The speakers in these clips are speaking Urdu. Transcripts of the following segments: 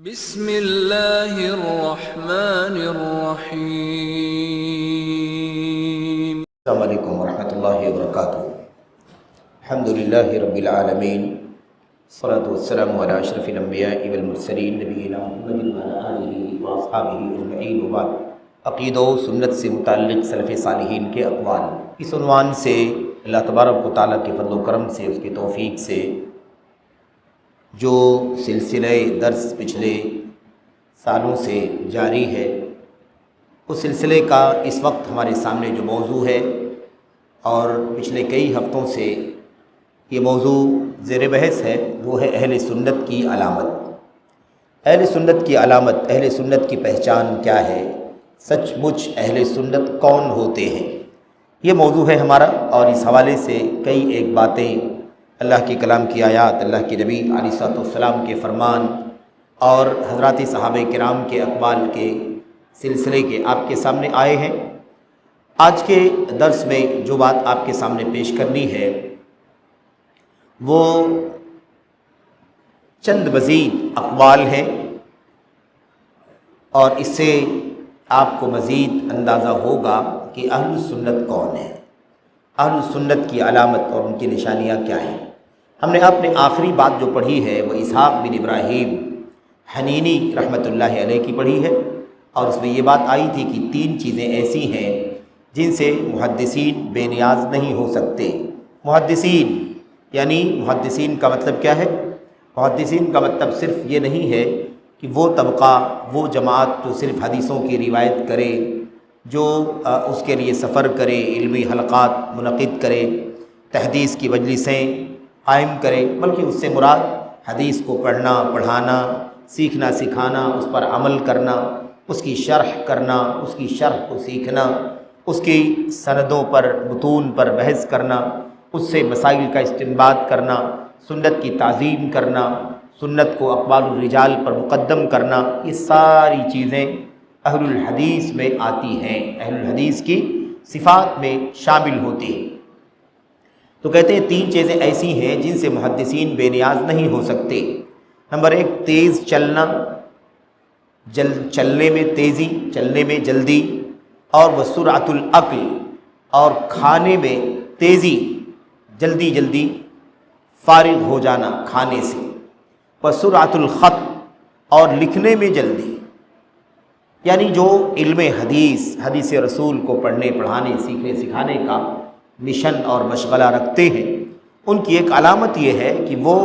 بسم اللہ الرحمن الرحیم۔ السلام علیکم ورحمۃ اللہ وبرکاتہ۔ الحمدللہ رب العالمین، الصلاۃ والسلام علی اشرف الانبیاء والمرسلین نبینا محمد وعلی آلہ واصحابہ اجمعین، وبعد۔ عقیدہ و سنت سے متعلق سلف صالحین کے اقوال، اس عنوان سے اللہ تبارک و تعالیٰ کے فضل و کرم سے، اس کی توفیق سے جو سلسلہ درس پچھلے سالوں سے جاری ہے، اس سلسلے کا اس وقت ہمارے سامنے جو موضوع ہے اور پچھلے کئی ہفتوں سے یہ موضوع زیر بحث ہے، وہ ہے اہل سنت کی علامت۔ اہل سنت کی علامت، اہل سنت کی پہچان کیا ہے، سچ مچ اہل سنت کون ہوتے ہیں، یہ موضوع ہے ہمارا۔ اور اس حوالے سے کئی ایک باتیں، اللہ کے کلام کی آیات، اللہ کے نبی علیہ السلام کے فرمان اور حضرات صحابہ کرام کے اقوال کے سلسلے کے آپ کے سامنے آئے ہیں۔ آج کے درس میں جو بات آپ کے سامنے پیش کرنی ہے وہ چند مزید اقوال ہیں، اور اس سے آپ کو مزید اندازہ ہوگا کہ اہل سنت کون ہے، اہل سنت کی علامت اور ان کی نشانیاں کیا ہیں۔ ہم نے اپنے آخری بات جو پڑھی ہے وہ اسحاق بن ابراہیم حنینی رحمۃ اللہ علیہ کی پڑھی ہے، اور اس میں یہ بات آئی تھی کہ تین چیزیں ایسی ہیں جن سے محدثین بے نیاز نہیں ہو سکتے۔ محدثین یعنی محدثین کا مطلب کیا ہے؟ محدثین کا مطلب صرف یہ نہیں ہے کہ وہ طبقہ، وہ جماعت جو صرف حدیثوں کی روایت کرے، جو اس کے لیے سفر کرے، علمی حلقات منعقد کرے، تحدیث کی مجلسیں قائم کرے، بلکہ اس سے مراد حدیث کو پڑھنا، پڑھانا، سیکھنا، سکھانا، اس پر عمل کرنا، اس کی شرح کرنا، اس کی شرح کو سیکھنا، اس کی سندوں پر، متون پر بحث کرنا، اس سے مسائل کا استنباط کرنا، سنت کی تعظیم کرنا، سنت کو اقوال الرجال پر مقدم کرنا، یہ ساری چیزیں اہل الحدیث میں آتی ہیں، اہل الحدیث کی صفات میں شامل ہوتی ہیں۔ تو کہتے ہیں تین چیزیں ایسی ہیں جن سے محدثین بے نیاز نہیں ہو سکتے۔ نمبر ایک، تیز چلنا، چلنے میں تیزی، چلنے میں جلدی، اور وسرعۃ العقل، اور کھانے میں تیزی، جلدی جلدی فارغ ہو جانا کھانے سے، وسرعۃ الخط، اور لکھنے میں جلدی، یعنی جو علم حدیث، حدیث رسول کو پڑھنے، پڑھانے، سیکھنے، سکھانے کا مشن اور مشغلہ رکھتے ہیں، ان کی ایک علامت یہ ہے کہ وہ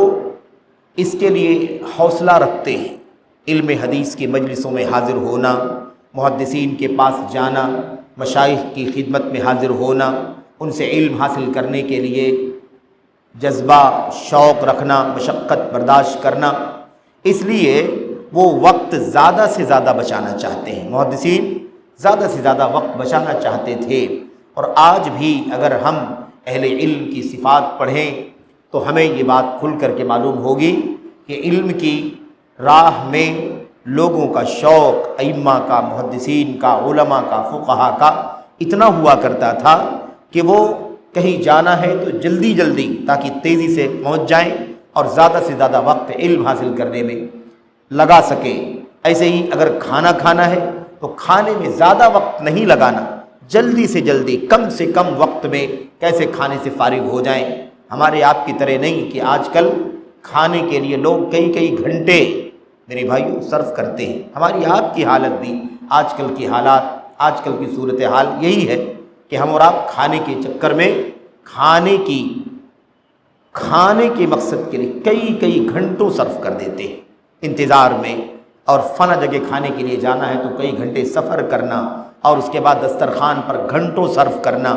اس کے لیے حوصلہ رکھتے ہیں۔ علم حدیث کی مجلسوں میں حاضر ہونا، محدثین کے پاس جانا، مشائخ کی خدمت میں حاضر ہونا، ان سے علم حاصل کرنے کے لیے جذبہ، شوق رکھنا، مشقت برداشت کرنا، اس لیے وہ وقت زیادہ سے زیادہ بچانا چاہتے ہیں۔ محدثین زیادہ سے زیادہ وقت بچانا چاہتے تھے، اور آج بھی اگر ہم اہل علم کی صفات پڑھیں تو ہمیں یہ بات کھل کر کے معلوم ہوگی کہ علم کی راہ میں لوگوں کا شوق، ائمہ کا، محدثین کا، علماء کا، فقہا کا اتنا ہوا کرتا تھا کہ وہ کہیں جانا ہے تو جلدی جلدی، تاکہ تیزی سے پہنچ جائیں اور زیادہ سے زیادہ وقت علم حاصل کرنے میں لگا سکیں۔ ایسے ہی اگر کھانا کھانا ہے تو کھانے میں زیادہ وقت نہیں لگانا، جلدی سے جلدی، کم سے کم وقت میں کیسے کھانے سے فارغ ہو جائیں۔ ہمارے آپ کی طرح نہیں کہ آج کل کھانے کے لیے لوگ کئی کئی گھنٹے میرے بھائیوں صرف کرتے ہیں۔ ہماری آپ کی حالت بھی، آج کل کی حالات، آج کل کی صورتحال یہی ہے کہ ہم اور آپ کھانے کے چکر میں، کھانے کے مقصد کے لیے کئی کئی گھنٹوں صرف کر دیتے ہیں انتظار میں، اور فلاں جگہ کھانے کے لیے جانا ہے تو کئی گھنٹے سفر کرنا، اور اس کے بعد دسترخوان پر گھنٹوں صرف کرنا۔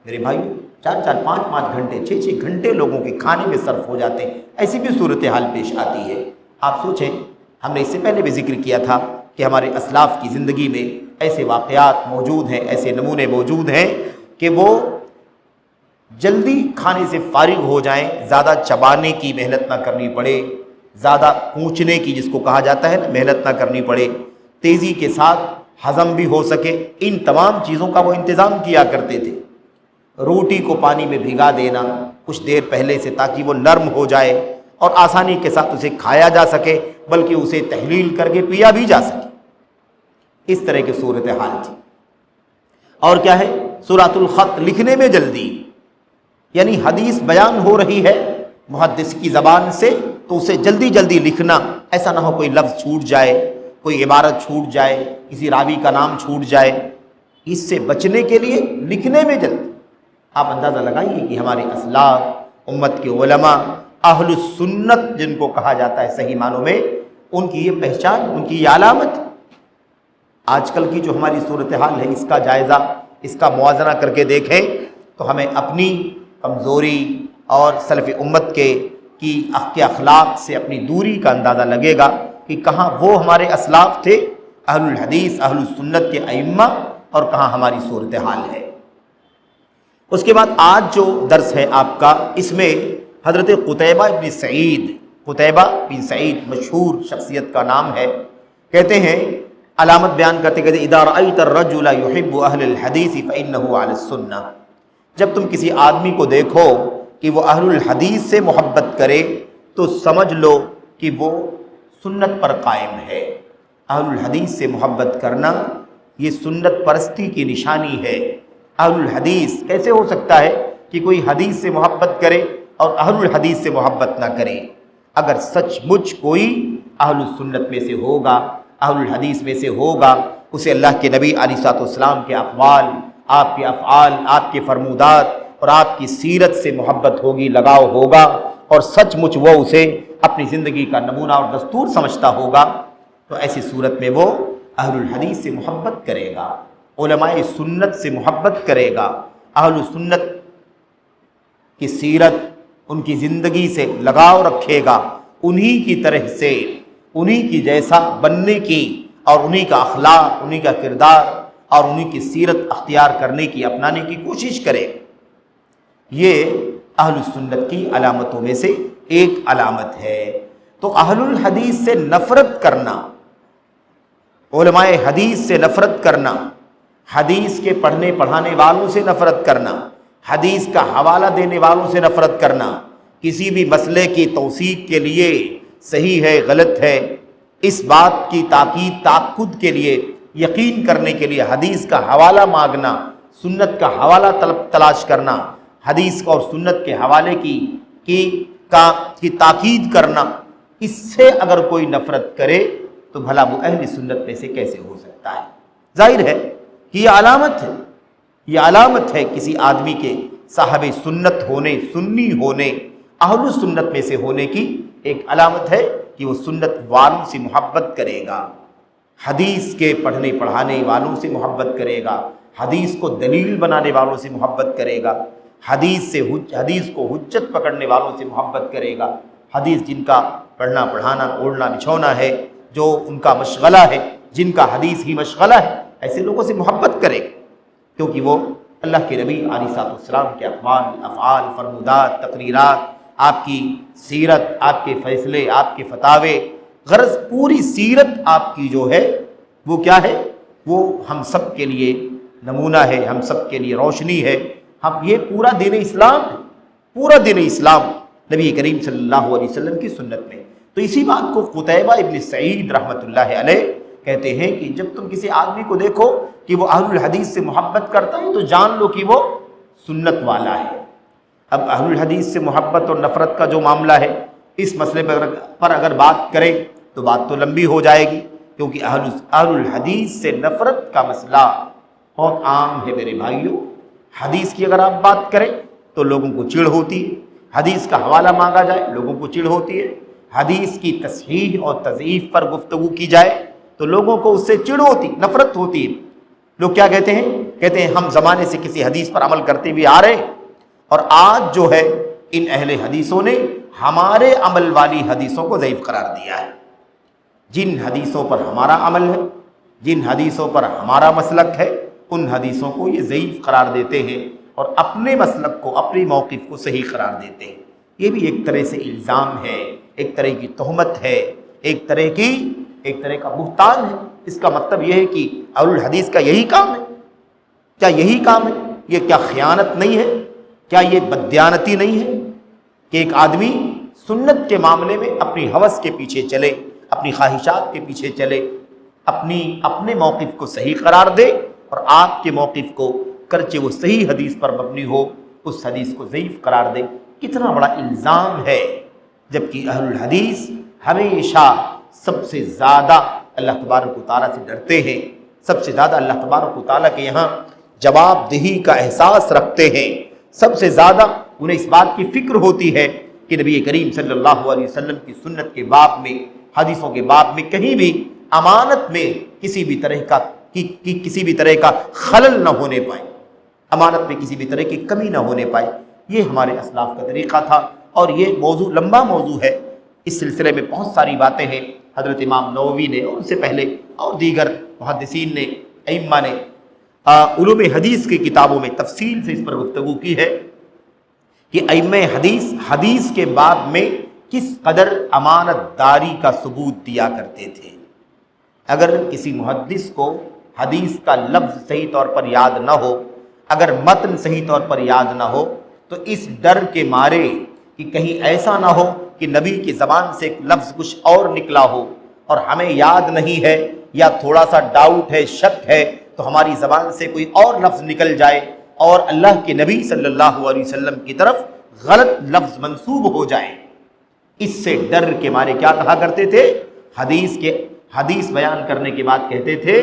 میرے بھائی 4-4، 5-5 گھنٹے، 6-6 گھنٹے لوگوں کے کھانے میں صرف ہو جاتے ہیں۔ ایسی بھی صورتحال پیش آتی ہے۔ آپ سوچیں، ہم نے اس سے پہلے بھی ذکر کیا تھا کہ ہمارے اسلاف کی زندگی میں ایسے واقعات موجود ہیں، ایسے نمونے موجود ہیں کہ وہ جلدی کھانے سے فارغ ہو جائیں، زیادہ چبانے کی محنت نہ کرنی پڑے، زیادہ پونچھنے کی جس کو کہا جاتا ہے نا، محنت نہ کرنی پڑے، تیزی کے ساتھ ہضم بھی ہو سکے، ان تمام چیزوں کا وہ انتظام کیا کرتے تھے۔ روٹی کو پانی میں بھگا دینا کچھ دیر پہلے سے تاکہ وہ نرم ہو جائے، اور آسانی کے ساتھ اسے کھایا جا سکے، بلکہ اسے تحلیل کر کے پیا بھی جا سکے۔ اس طرح کی صورتحال تھی۔ اور کیا ہے؟ سورۃ الخط، لکھنے میں جلدی، یعنی حدیث بیان ہو رہی ہے محدث کی زبان سے تو اسے جلدی جلدی لکھنا، ایسا نہ ہو کوئی لفظ چھوٹ جائے، کوئی عبارت چھوٹ جائے، کسی راوی کا نام چھوٹ جائے، اس سے بچنے کے لیے لکھنے میں جلدی۔ آپ اندازہ لگائیے کہ ہمارے اسلاف، امت کے علماء، اہل السنت جن کو کہا جاتا ہے صحیح معنوں میں، ان کی یہ پہچان، ان کی یہ علامت۔ آج کل کی جو ہماری صورتحال ہے، اس کا جائزہ، اس کا موازنہ کر کے دیکھیں تو ہمیں اپنی کمزوری اور سلف امت کے اخلاق سے اپنی دوری کا اندازہ لگے گا کہ کہاں وہ ہمارے اسلاف تھے، اہل الحدیث، اہل السنت کے ائمہ، اور کہاں ہماری صورتحال ہے۔ اس کے بعد آج جو درس ہے آپ کا، اس میں حضرت قتیبہ بن سعید مشہور شخصیت کا نام ہے، کہتے ہیں، علامت بیان کرتے کہتے ہیں، اذا رأیت الرجل یحب اہل الحدیث فإنہ علی السنہ، جب تم کسی آدمی کو دیکھو کہ وہ اہل الحدیث سے محبت کرے تو سمجھ لو کہ وہ سنت پر قائم ہے۔ اہل الحدیث سے محبت کرنا یہ سنت پرستی کی نشانی ہے۔ اہل الحدیث کیسے ہو سکتا ہے کہ کوئی حدیث سے محبت کرے اور اہل الحدیث سے محبت نہ کرے؟ اگر سچ مچ کوئی اہل السنت میں سے ہوگا، اہل الحدیث میں سے ہوگا، اسے اللہ کے نبی علیہ الصلوۃ والسلام کے اقوال، آپ کے افعال، آپ کے فرمودات اور آپ کی سیرت سے محبت ہوگی، لگاؤ ہوگا، اور سچ مچ وہ اسے اپنی زندگی کا نمونہ اور دستور سمجھتا ہوگا، تو ایسی صورت میں وہ اہل الحدیث سے محبت کرے گا، علماء سنت سے محبت کرے گا، اہل سنت کی سیرت، ان کی زندگی سے لگاؤ رکھے گا، انہی کی طرح سے، انہی کی جیسا بننے کی، اور انہی کا اخلاق، انہی کا کردار اور انہی کی سیرت اختیار کرنے کی، اپنانے کی کوشش کرے۔ یہ اہل السنت کی علامتوں میں سے ایک علامت ہے۔ تو اہل الحدیث سے نفرت کرنا، علماء حدیث سے نفرت کرنا، حدیث کے پڑھنے پڑھانے والوں سے نفرت کرنا، حدیث کا حوالہ دینے والوں سے نفرت کرنا، کسی بھی مسئلے کی توثیق کے لیے صحیح ہے غلط ہے اس بات کی تاکید کے لیے، یقین کرنے کے لیے حدیث کا حوالہ مانگنا، سنت کا حوالہ تلاش کرنا، حدیث اور سنت کے حوالے کی تاکید کرنا، اس سے اگر کوئی نفرت کرے تو بھلا وہ اہل سنت میں سے کیسے ہو سکتا ہے؟ ظاہر ہے کہ یہ علامت ہے کسی آدمی کے صاحب سنت ہونے، سنی ہونے، اہل سنت میں سے ہونے کی ایک علامت ہے کہ وہ سنت والوں سے محبت کرے گا، حدیث کے پڑھنے پڑھانے والوں سے محبت کرے گا، حدیث کو دلیل بنانے والوں سے محبت کرے گا، حدیث کو حجت پکڑنے والوں سے محبت کرے گا، حدیث جن کا پڑھنا پڑھانا، اوڑھنا بچھونا ہے، جو ان کا مشغلہ ہے، جن کا حدیث ہی مشغلہ ہے، ایسے لوگوں سے محبت کرے گا، کیونکہ وہ اللہ کے نبی علیہ الصلوۃ والسلام کے اقوال، افعال، فرمودات، تقریرات، آپ کی سیرت، آپ کے فیصلے، آپ کے فتاوے، غرض پوری سیرت آپ کی جو ہے وہ کیا ہے؟ وہ ہم سب کے لیے نمونہ ہے، ہم سب کے لیے روشنی ہے، یہ پورا دین اسلام ہے، پورا دین اسلام نبی کریم صلی اللہ علیہ وسلم کی سنت میں۔ تو اسی بات کو قتیبہ ابن سعید رحمۃ اللہ علیہ کہتے ہیں کہ جب تم کسی آدمی کو دیکھو کہ وہ اہل الحدیث سے محبت کرتا ہے تو جان لو کہ وہ سنت والا ہے۔ اب اہل الحدیث سے محبت اور نفرت کا جو معاملہ ہے، اس مسئلے پر اگر بات کریں تو بات تو لمبی ہو جائے گی، کیونکہ اہل الحدیث سے نفرت کا مسئلہ بہت عام ہے میرے بھائیوں۔ حدیث کی اگر آپ بات کریں تو لوگوں کو چڑ ہوتی ہے، حدیث کا حوالہ مانگا جائے لوگوں کو چڑ ہوتی ہے، حدیث کی تصحیح اور تضعیف پر گفتگو کی جائے تو لوگوں کو اس سے چڑ ہوتی، نفرت ہوتی ہے۔ لوگ کیا کہتے ہیں ہم زمانے سے کسی حدیث پر عمل کرتے ہوئے آ رہے ہیں، اور آج جو ہے ان اہل حدیثوں نے ہمارے عمل والی حدیثوں کو ضعیف قرار دیا ہے۔ جن حدیثوں پر ہمارا عمل ہے، جن حدیثوں پر ہمارا مسلک ہے، ان حدیثوں کو یہ ضعیف قرار دیتے ہیں اور اپنے مسلک کو، اپنے موقف کو صحیح قرار دیتے ہیں۔ یہ بھی ایک طرح سے الزام ہے، ایک طرح کی تہمت ہے، ایک طرح کا بہتان ہے۔ اس کا مطلب یہ ہے کہ اہل الحدیث کا یہی کام ہے؟ کیا یہی کام ہے؟ یہ کیا خیانت نہیں ہے؟ کیا یہ بددیانتی نہیں ہے کہ ایک آدمی سنت کے معاملے میں اپنی ہوس کے پیچھے چلے، اپنی خواہشات کے پیچھے چلے، اپنے موقف کو صحیح قرار دے، اور آپ کے موقف کو کرچہ وہ صحیح حدیث پر مبنی ہو اس حدیث کو ضعیف قرار دے۔ کتنا بڑا الزام ہے، جبکہ اہل الحدیث ہمیشہ سب سے زیادہ اللہ تبارک و تعالیٰ سے ڈرتے ہیں، سب سے زیادہ اللہ تبارک و تعالیٰ کے یہاں جواب دہی کا احساس رکھتے ہیں، سب سے زیادہ انہیں اس بات کی فکر ہوتی ہے کہ نبی کریم صلی اللہ علیہ وسلم کی سنت کے باب میں، حدیثوں کے باب میں کہیں بھی امانت میں کسی بھی طرح کا خلل نہ ہونے پائے، امانت میں کسی بھی طرح کی کمی نہ ہونے پائے۔ یہ ہمارے اسلاف کا طریقہ تھا، اور یہ موضوع لمبا موضوع ہے، اس سلسلے میں بہت ساری باتیں ہیں۔ حضرت امام نووی نے اور ان سے پہلے اور دیگر محدثین نے، ائمہ نے علوم حدیث کی کتابوں میں تفصیل سے اس پر گفتگو کی ہے کہ ائمہ حدیث کے باب میں کس قدر امانت داری کا ثبوت دیا کرتے تھے۔ اگر کسی محدث کو حدیث کا لفظ صحیح طور پر یاد نہ ہو، اگر متن صحیح طور پر یاد نہ ہو، تو اس ڈر کے مارے کہ کہیں ایسا نہ ہو کہ نبی کی زبان سے ایک لفظ کچھ اور نکلا ہو اور ہمیں یاد نہیں ہے، یا تھوڑا سا ڈاؤٹ ہے، شک ہے، تو ہماری زبان سے کوئی اور لفظ نکل جائے اور اللہ کے نبی صلی اللہ علیہ وسلم کی طرف غلط لفظ منسوب ہو جائے، اس سے ڈر کے مارے کیا کہا کرتے تھے؟ حدیث بیان کرنے کے بعد کہتے تھے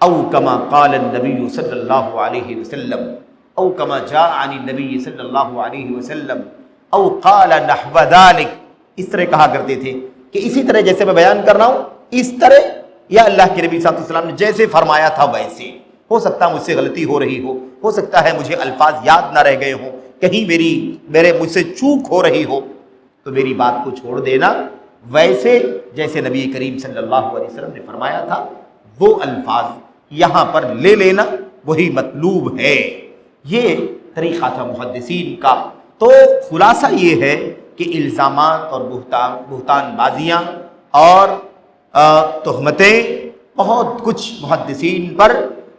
او کما قال النبی صلی اللہ علیہ وسلم، او کما جاء عن النبی صلی اللہ علیہ وسلم، او قال نحو ذلک، اس طرح کہا کرتے تھے کہ اسی طرح جیسے میں بیان کر رہا ہوں اس طرح، یا اللہ کے نبی صلی اللہ علیہ وسلم نے جیسے فرمایا تھا ویسے۔ ہو سکتا ہے مجھ سے غلطی ہو رہی ہو سکتا ہے مجھے الفاظ یاد نہ رہ گئے ہوں، کہیں مجھ سے چوک ہو رہی ہو، تو میری بات کو چھوڑ دینا، ویسے جیسے نبی کریم صلی اللہ علیہ وسلم نے فرمایا تھا وہ الفاظ یہاں پر لے لینا، وہی مطلوب ہے۔ یہ طریقہ تھا محدثین کا۔ تو خلاصہ یہ ہے کہ الزامات اور بہتان بازیاں اور تہمتیں بہت کچھ محدثین پر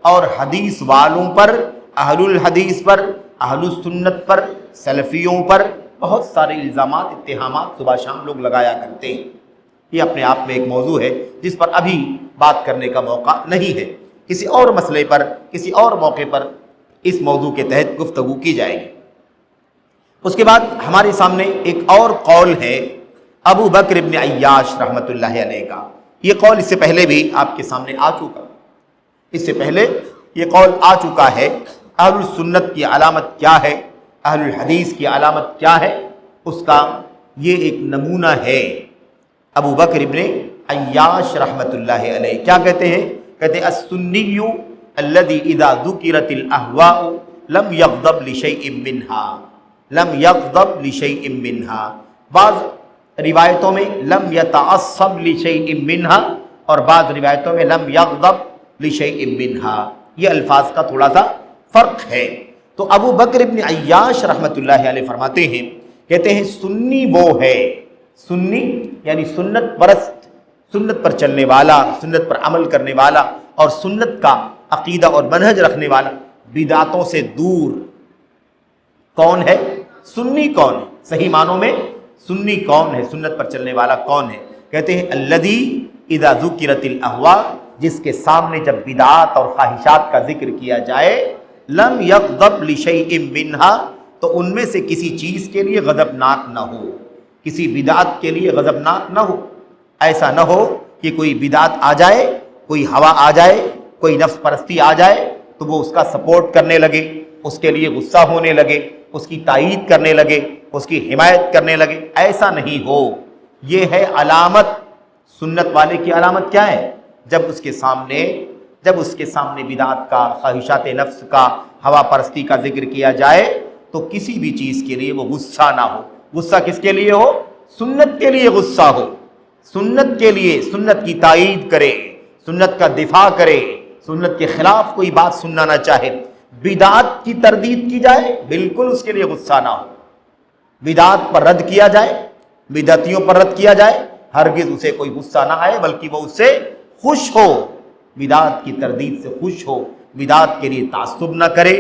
اور حدیث والوں پر، اہل الحدیث پر، اہل السنت پر، سلفیوں پر بہت سارے الزامات، اتہامات صبح شام لوگ لگایا کرتے ہیں۔ یہ اپنے آپ میں ایک موضوع ہے جس پر ابھی بات کرنے کا موقع نہیں ہے، کسی اور مسئلے پر، کسی اور موقع پر اس موضوع کے تحت گفتگو کی جائے گی۔ اس کے بعد ہمارے سامنے ایک اور قول ہے ابو بکر ابن عیاش رحمۃ اللہ علیہ کا۔ یہ قول اس سے پہلے بھی آپ کے سامنے آ چکا، اس سے پہلے یہ قول آ چکا ہے۔ اہل السنت کی علامت کیا ہے، اہل الحدیث کی علامت کیا ہے، اس کا یہ ایک نمونہ ہے۔ ابو بکر ابن عیاش رحمۃ اللہ علیہ کیا کہتے ہیں؟ کہتے ہیں السنی الذی اذا ذکرت الاہواء لم یغضب لشیء منها، لم یغضب لشیء منها۔ بعض روایتوں میں لم یتعصب لشیء منها، اور بعض روایتوں میں لم یغضب لشیء منها۔ یہ الفاظ کا تھوڑا سا فرق ہے۔ تو ابو بکر ابن عیاش رحمۃ اللہ علیہ فرماتے ہیں، کہتے ہیں سنی وہ ہے، سنی یعنی سنت پرست، سنت پر چلنے والا، سنت پر عمل کرنے والا اور سنت کا عقیدہ اور منہج رکھنے والا، بدعتوں سے دور۔ کون ہے سنی؟ کون ہے صحیح معنوں میں سنی؟ کون ہے سنت پر چلنے والا؟ کون ہے؟ کہتے ہیں الذی اذا ذکرت الاہواء، جس کے سامنے جب بدعات اور خواہشات کا ذکر کیا جائے، لم یغضب لشیء منها، تو ان میں سے کسی چیز کے لیے غضبناک نہ ہو، کسی بدعت کے لیے غضبناک نہ ہو۔ ایسا نہ ہو کہ کوئی بدعت آ جائے، کوئی ہوا آ جائے، کوئی نفس پرستی آ جائے تو وہ اس کا سپورٹ کرنے لگے، اس کے لیے غصہ ہونے لگے، اس کی تائید کرنے لگے، اس کی حمایت کرنے لگے۔ ایسا نہیں ہو۔ یہ ہے علامت، سنت والے کی علامت کیا ہے؟ جب اس کے سامنے بدعت کا، خواہشات نفس کا، ہوا پرستی کا ذکر کیا جائے تو کسی بھی چیز کے لیے وہ غصہ نہ ہو۔ غصہ کس کے لیے ہو؟ سنت کے لیے غصہ ہو، سنت کے لیے، سنت کی تائید کرے، سنت کا دفاع کرے، سنت کے خلاف کوئی بات سننا نہ چاہے۔ بدعت کی تردید کی جائے، بالکل اس کے لیے غصہ نہ ہو۔ بدعت پر رد کیا جائے، بدعتیوں پر رد کیا جائے، ہرگز اسے کوئی غصہ نہ آئے بلکہ وہ اس سے خوش ہو، بدعت کی تردید سے خوش ہو، بدعت کے لیے تعصب نہ کرے،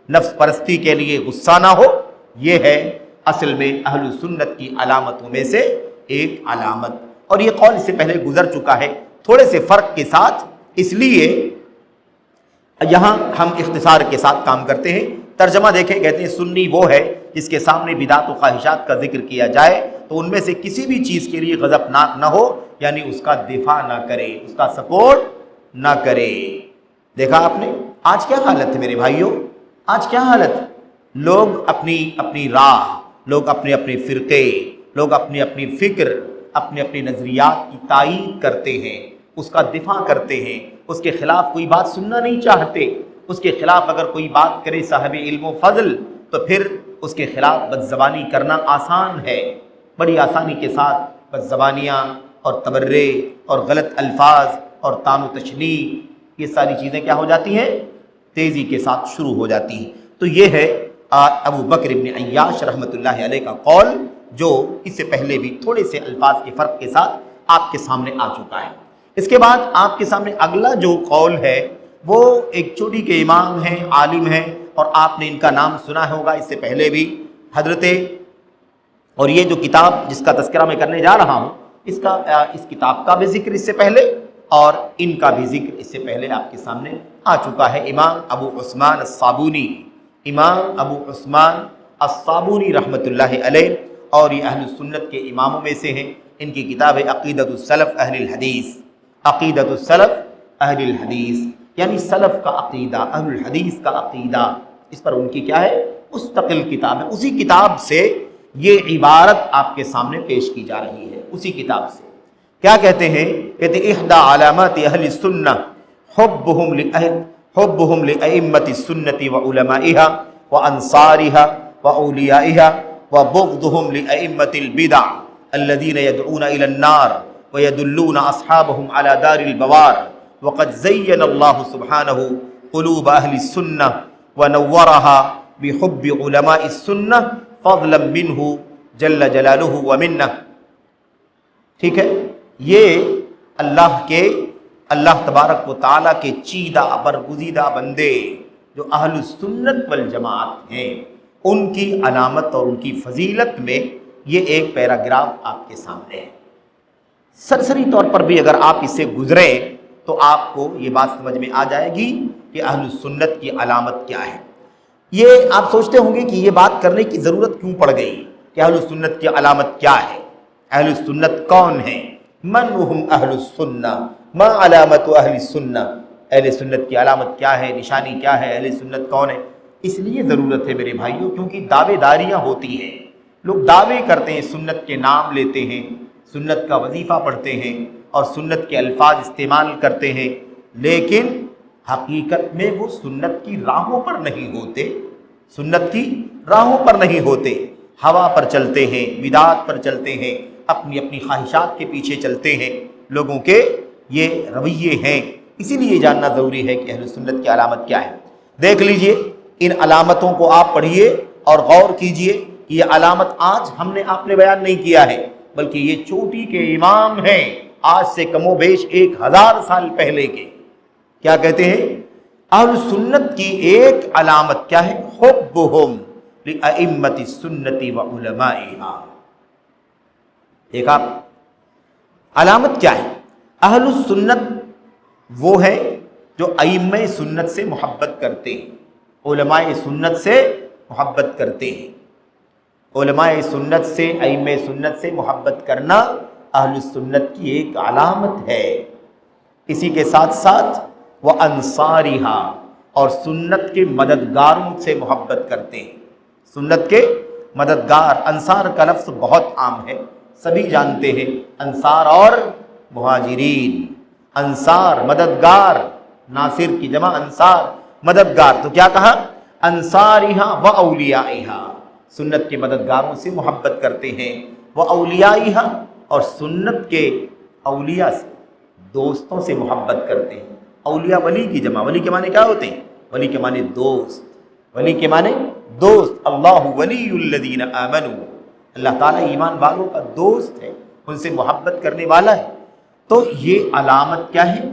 نفس پرستی کے لیے غصہ نہ ہو۔ یہ ہے اصل میں اہل سنت کی علامتوں میں سے ایک علامت، اور یہ قول اس سے پہلے گزر چکا ہے تھوڑے سے فرق کے ساتھ، اس لیے یہاں ہم اختصار کے ساتھ کام کرتے ہیں۔ ترجمہ دیکھیں، کہتے ہیں سنی وہ ہے جس کے سامنے بدعت و خواہشات کا ذکر کیا جائے تو ان میں سے کسی بھی چیز کے لیے غضبناک نہ ہو، یعنی اس کا دفاع نہ کرے، اس کا سپورٹ نہ کرے۔ دیکھا آپ نے آج کیا حالت ہے میرے بھائیوں، آج کیا حالت، لوگ اپنی راہ، لوگ اپنے فرقے، لوگ اپنی فکر، اپنے نظریات کی تائید کرتے ہیں، اس کا دفاع کرتے ہیں، اس کے خلاف کوئی بات سننا نہیں چاہتے، اس کے خلاف اگر کوئی بات کرے صاحب علم و فضل تو پھر اس کے خلاف بدزبانی کرنا آسان ہے، بڑی آسانی کے ساتھ بدزبانیاں اور تبرے اور غلط الفاظ اور طعن و تشنیع، یہ ساری چیزیں کیا ہو جاتی ہیں، تیزی کے ساتھ شروع ہو جاتی ہیں۔ تو یہ ہے ابو بکر ابن عیاش رحمۃ اللہ علیہ کا قول، جو اس سے پہلے بھی تھوڑے سے الفاظ کے فرق کے ساتھ آپ کے سامنے آ چکا ہے۔ اس کے بعد آپ کے سامنے اگلا جو قول ہے وہ ایک چوٹی کے امام ہیں، عالم ہیں، اور آپ نے ان کا نام سنا ہوگا اس سے پہلے بھی، حضرت، اور یہ جو کتاب جس کا تذکرہ میں کرنے جا رہا ہوں اس کتاب کا بھی ذکر اس سے پہلے اور ان کا بھی ذکر اس سے پہلے آپ کے سامنے آ چکا ہے۔ امام ابو عثمان الصابونی، امام ابو عثمان الصابونی رحمۃ اللہ علیہ، اور یہ اہل سنت کے اماموں میں سے ہیں۔ ان کی کتاب ہے عقیدۃ السلف اہل الحدیث، عقیدۃ السلف اہل الحدیث، یعنی سلف کا عقیدہ، اہل الحدیث کا عقیدہ، اس پر ان کی کیا ہے، مستقل کتاب ہے۔ اسی کتاب سے یہ عبارت آپ کے سامنے پیش کی جا رہی ہے، اسی کتاب سے کیا کہتے ہیں، کہتے ہیں احدى علامات اہل السنہ حبهم لأئمة السنة وعلمائها وأنصارها وأوليائها وبغضهم لأئمة البدع الذين يدعون إلى النار ويدلون أصحابهم على دار البوار، وقد زين الله سبحانه قلوب أهل السنة ونورها بحب علماء السنة فضلا منه جل جلاله ومنه۔ ٹھیک ہے، یہ اللہ تبارک و تعالیٰ کے چیدہ برگزیدہ بندے جو اہل السنت والجماعت ہیں، ان کی علامت اور ان کی فضیلت میں یہ ایک پیراگراف آپ کے سامنے ہے۔ سرسری طور پر بھی اگر آپ اس سے گزریں تو آپ کو یہ بات سمجھ میں آ جائے گی کہ اہل السنت کی علامت کیا ہے۔ یہ آپ سوچتے ہوں گے کہ یہ بات کرنے کی ضرورت کیوں پڑ گئی کہ اہل السنت کی علامت کیا ہے، اہل السنت کون ہیں، من ہم اہل السنہ، ما علامت اہل السنہ، اہل سنت کی علامت کیا ہے، نشانی کیا ہے، اہل سنت کون ہے۔ اس لیے ضرورت ہے میرے بھائیوں کیونکہ دعوے داریاں ہوتی ہیں، لوگ دعوے کرتے ہیں، سنت کے نام لیتے ہیں، سنت کا وظیفہ پڑھتے ہیں اور سنت کے الفاظ استعمال کرتے ہیں، لیکن حقیقت میں وہ سنت کی راہوں پر نہیں ہوتے، سنت کی راہوں پر نہیں ہوتے، ہوا پر چلتے ہیں، بدعات پر چلتے ہیں، اپنی خواہشات کے پیچھے چلتے ہیں، لوگوں کے یہ رویے ہیں۔ اسی لیے یہ جاننا ضروری ہے کہ اہل سنت کی علامت کیا ہے۔ دیکھ لیجئے ان علامتوں کو آپ پڑھیے اور غور کیجئے کہ یہ علامت آج آپ نے بیان نہیں کیا ہے، بلکہ یہ چوٹی کے امام ہیں، آج سے کم و بیش 1000 سال پہلے کے۔ کیا کہتے ہیں، اہل سنت کی ایک علامت کیا ہے، حبہم لأئمة السنت وعلمائها۔ دیکھا علامت کیا ہے، اہل السنت وہ ہے جو ائمہ سنت سے محبت کرتے ہیں، علماء سنت سے محبت کرتے ہیں، علماء سنت سے، ائمہ سنت سے محبت کرنا اہل السنت کی ایک علامت ہے۔ اسی کے ساتھ ساتھ وہ انصارہا، اور سنت کے مددگاروں سے محبت کرتے ہیں، سنت کے مددگار۔ انصار کا لفظ بہت عام ہے، سبھی جانتے ہیں، انصار اور مہاجرین، انصار مددگار، ناصر کی جمع انصار، مددگار۔ تو کیا کہا، انصارہا و اولیائہا، سنت کے مددگاروں سے محبت کرتے ہیں، وہ اولیائہا، اور سنت کے اولیاء سے، دوستوں سے محبت کرتے ہیں۔ اولیاء ولی کی جمع، ولی کے معنی کیا ہوتے ہیں، ولی کے معنی دوست، ولی کے معنی دوست۔ اللہ ولی الذین آمنوا، اللہ تعالیٰ ایمان والوں کا دوست ہے، ان سے محبت کرنے والا ہے۔ تو یہ علامت کیا ہے،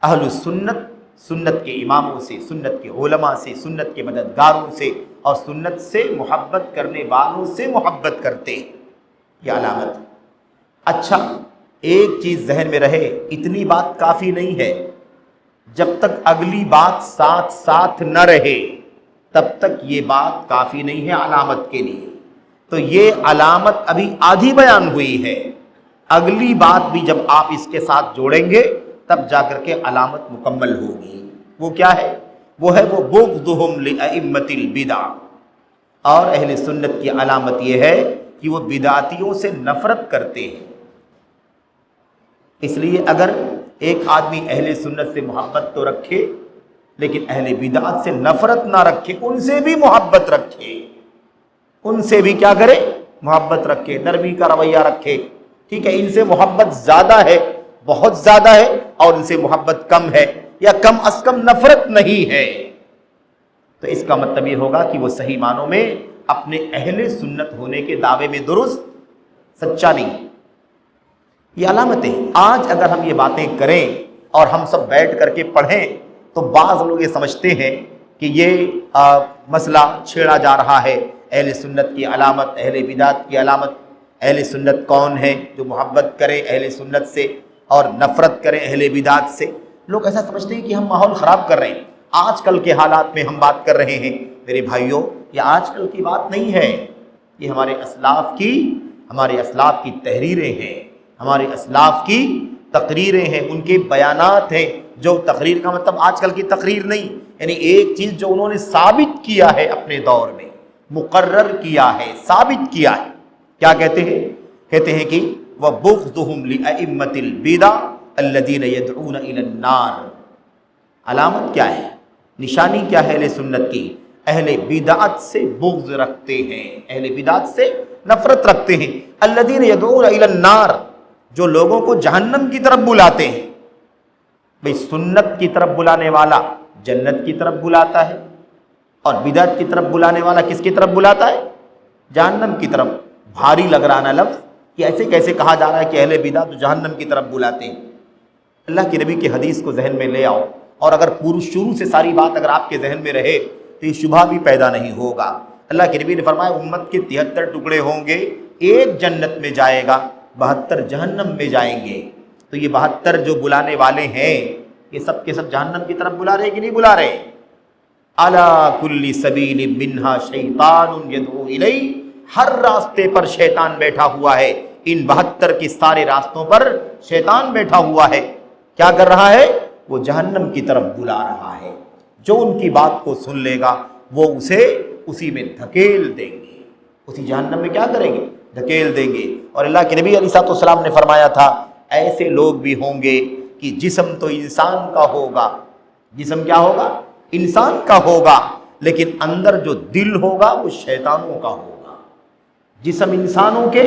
اہل السنت سنت کے اماموں سے، سنت کے علماء سے، سنت کے مددگاروں سے اور سنت سے محبت کرنے والوں سے محبت کرتے ہیں، یہ علامت۔ اچھا، ایک چیز ذہن میں رہے، اتنی بات کافی نہیں ہے، جب تک اگلی بات ساتھ ساتھ نہ رہے تب تک یہ بات کافی نہیں ہے علامت کے لیے۔ تو یہ علامت ابھی آدھی بیان ہوئی ہے، اگلی بات بھی جب آپ اس کے ساتھ جوڑیں گے تب جا کر کے علامت مکمل ہوگی۔ وہ کیا ہے؟ وہ ہے وہ بغضہم لأئمۃ البدع، اور اہل سنت کی علامت یہ ہے کہ وہ بدعتیوں سے نفرت کرتے ہیں۔ اس لیے اگر ایک آدمی اہل سنت سے محبت تو رکھے لیکن اہل بدعت سے نفرت نہ رکھے، ان سے بھی محبت رکھے، ان سے بھی کیا کرے؟ محبت رکھے، نرمی کا رویہ رکھے، ٹھیک ہے؟ ان سے محبت زیادہ ہے، بہت زیادہ ہے، اور ان سے محبت کم ہے یا کم از کم نفرت نہیں ہے، تو اس کا مطلب یہ ہوگا کہ وہ صحیح معنوں میں اپنے اہل سنت ہونے کے دعوے میں درست سچا نہیں۔ یہ علامتیں آج اگر ہم یہ باتیں کریں اور ہم سب بیٹھ کر کے پڑھیں تو بعض لوگ یہ سمجھتے ہیں کہ یہ مسئلہ چھیڑا جا رہا ہے، اہل سنت کی علامت، اہل بدعت کی علامت۔ اہل سنت کون ہے؟ جو محبت کرے اہل سنت سے اور نفرت کرے اہل بدعت سے۔ لوگ ایسا سمجھتے ہیں کہ ہم ماحول خراب کر رہے ہیں، آج کل کے حالات میں ہم بات کر رہے ہیں۔ میرے بھائیوں، یہ آج کل کی بات نہیں ہے، یہ ہمارے اسلاف کی تحریریں ہیں، ہمارے اسلاف کی تقریریں ہیں، ان کے بیانات ہیں۔ جو تقریر کا مطلب آج کل کی تقریر نہیں، یعنی ایک چیز جو انہوں نے ثابت کیا ہے اپنے دور میں، مقرر کیا ہے، ثابت کیا ہے۔ کیا کہتے ہیں؟ کہتے ہیں کہ وَبُغْضُهُمْ لِأَئِمَّةِ الْبِدَعِ الَّذِينَ يَدْعُونَ إِلَى النَّارِ۔ علامت کیا ہے؟ نشانی کیا ہے اہل سنت کی؟ اہل بدعت سے بغض رکھتے ہیں، اہل بدعت سے نفرت رکھتے ہیں۔ الَّذِينَ يَدْعُونَ إِلَى النَّارِ، جو لوگوں کو جہنم کی طرف بلاتے ہیں۔ بھئی سنت کی طرف بلانے والا جنت کی طرف بلاتا ہے، اور بدعت کی طرف بلانے والا کس کی طرف بلاتا ہے؟ جہنم کی طرف۔ بھاری لگ رہا نا لفظ کہ ایسے کیسے کہا جا رہا ہے کہ اہل بدعت جہنم کی طرف بلاتے ہیں؟ اللہ کے نبی کی حدیث کو ذہن میں لے آؤ، اور اگر شروع سے ساری بات اگر آپ کے ذہن میں رہے تو یہ شبہ بھی پیدا نہیں ہوگا۔ اللہ کے نبی نے فرمایا امت کے 73 ٹکڑے ہوں گے، ایک جنت میں جائے گا، 72 جہنم میں جائیں گے۔ تو یہ 72 جو بلانے والے ہیں یہ سب کے سب جہنم کی طرف بلا رہے کہ نہیں بلا رہے؟ علی کل سبیل منہا شیطان یدعو الیہ، ہر راستے پر شیطان بیٹھا ہوا ہے، ان 72 کے سارے راستوں پر شیطان بیٹھا ہوا ہے۔ کیا کر رہا ہے؟ وہ جہنم کی طرف بلا رہا ہے۔ جو ان کی بات کو سن لے گا وہ اسے اسی میں دھکیل دیں گے، اسی جہنم میں کیا کریں گے؟ دھکیل دیں گے۔ اور اللہ کے نبی علیہ السلام نے فرمایا تھا ایسے لوگ بھی ہوں گے کہ جسم تو انسان کا ہوگا، جسم کیا ہوگا؟ انسان کا ہوگا، لیکن اندر جو دل ہوگا وہ شیطانوں کا ہوگا۔ جسم انسانوں کے،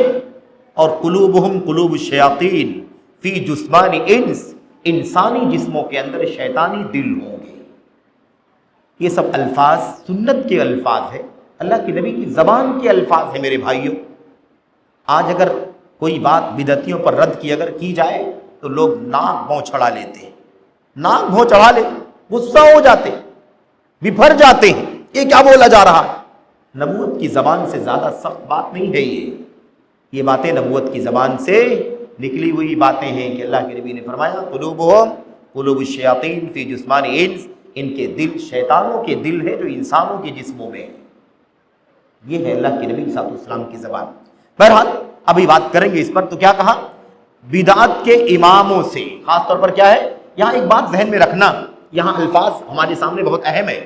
اور قلوبہم قلوب الشیاطین فی جسمان انس، انسانی جسموں کے اندر شیطانی دل ہوں گے۔ یہ سب الفاظ سنت کے الفاظ ہیں، اللہ کے نبی کی زبان کے الفاظ ہیں۔ میرے بھائیوں، آج اگر کوئی بات بدعتیوں پر رد کی اگر کی جائے تو لوگ ناک بھوں چڑھا لیتے ہیں، ناک بھوں چڑھا لے، غصہ ہو جاتے، بپھر جاتے ہیں، یہ کیا بولا جا رہا ہے؟ نبوت کی زبان سے زیادہ سخت بات نہیں ہے یہ باتیں نبوت کی زبان سے نکلی ہوئی باتیں ہیں کہ اللہ کے نبی نے فرمایا قلوبہم قلوب الشیاطین فی جسمان انس، ان کے دل شیطانوں کے دل ہے جو انسانوں کے جسموں میں ہے۔ یہ ہے اللہ کے نبی صلی اللہ علیہ وسلم کی زبان۔ بہرحال ابھی بات کریں گے اس پر۔ تو کیا کہا؟ بدعت کے اماموں سے، خاص طور پر کیا ہے؟ یہاں ایک بات ذہن میں رکھنا، یہاں الفاظ ہمارے سامنے بہت اہم ہے۔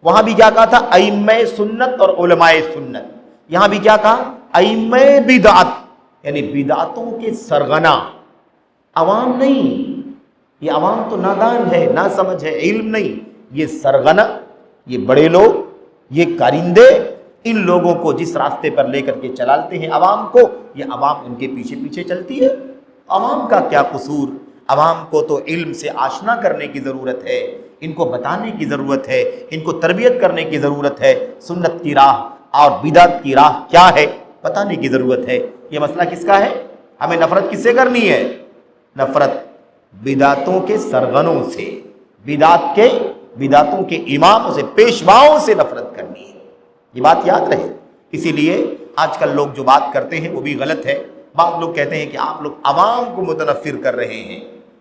وہاں بھی کیا کہا تھا؟ ائمہ سنت اور علماء سنت۔ یہاں بھی کیا کہا؟ ائمہ بدعت، یعنی بدعتوں کے سرغنہ، عوام نہیں۔ یہ عوام تو نادان ہے، نا سمجھ ہے، علم نہیں۔ یہ سرغنہ، یہ بڑے لوگ، یہ کارندے، ان لوگوں کو جس راستے پر لے کر کے چلالتے ہیں عوام کو، یہ عوام ان کے پیچھے پیچھے چلتی ہے۔ عوام کا کیا قصور؟ عوام کو تو علم سے آشنا کرنے کی ضرورت ہے، ان کو بتانے کی ضرورت ہے، ان کو تربیت کرنے کی ضرورت ہے۔ سنت کی راہ اور بدعت کی راہ کیا ہے بتانے کی ضرورت ہے۔ یہ مسئلہ کس کا ہے؟ ہمیں نفرت کس سے کرنی ہے؟ نفرت بدعتوں کے سرغنوں سے، بدعتوں کے اماموں سے، پیشواؤں سے نفرت کرنی ہے۔ یہ بات یاد رہے. اسی لیے آج کل لوگ جو بات کرتے ہیں وہ بھی غلط ہے. بعض لوگ کہتے ہیں کہ آپ لوگ عوام کو متنفر کر رہے ہیں.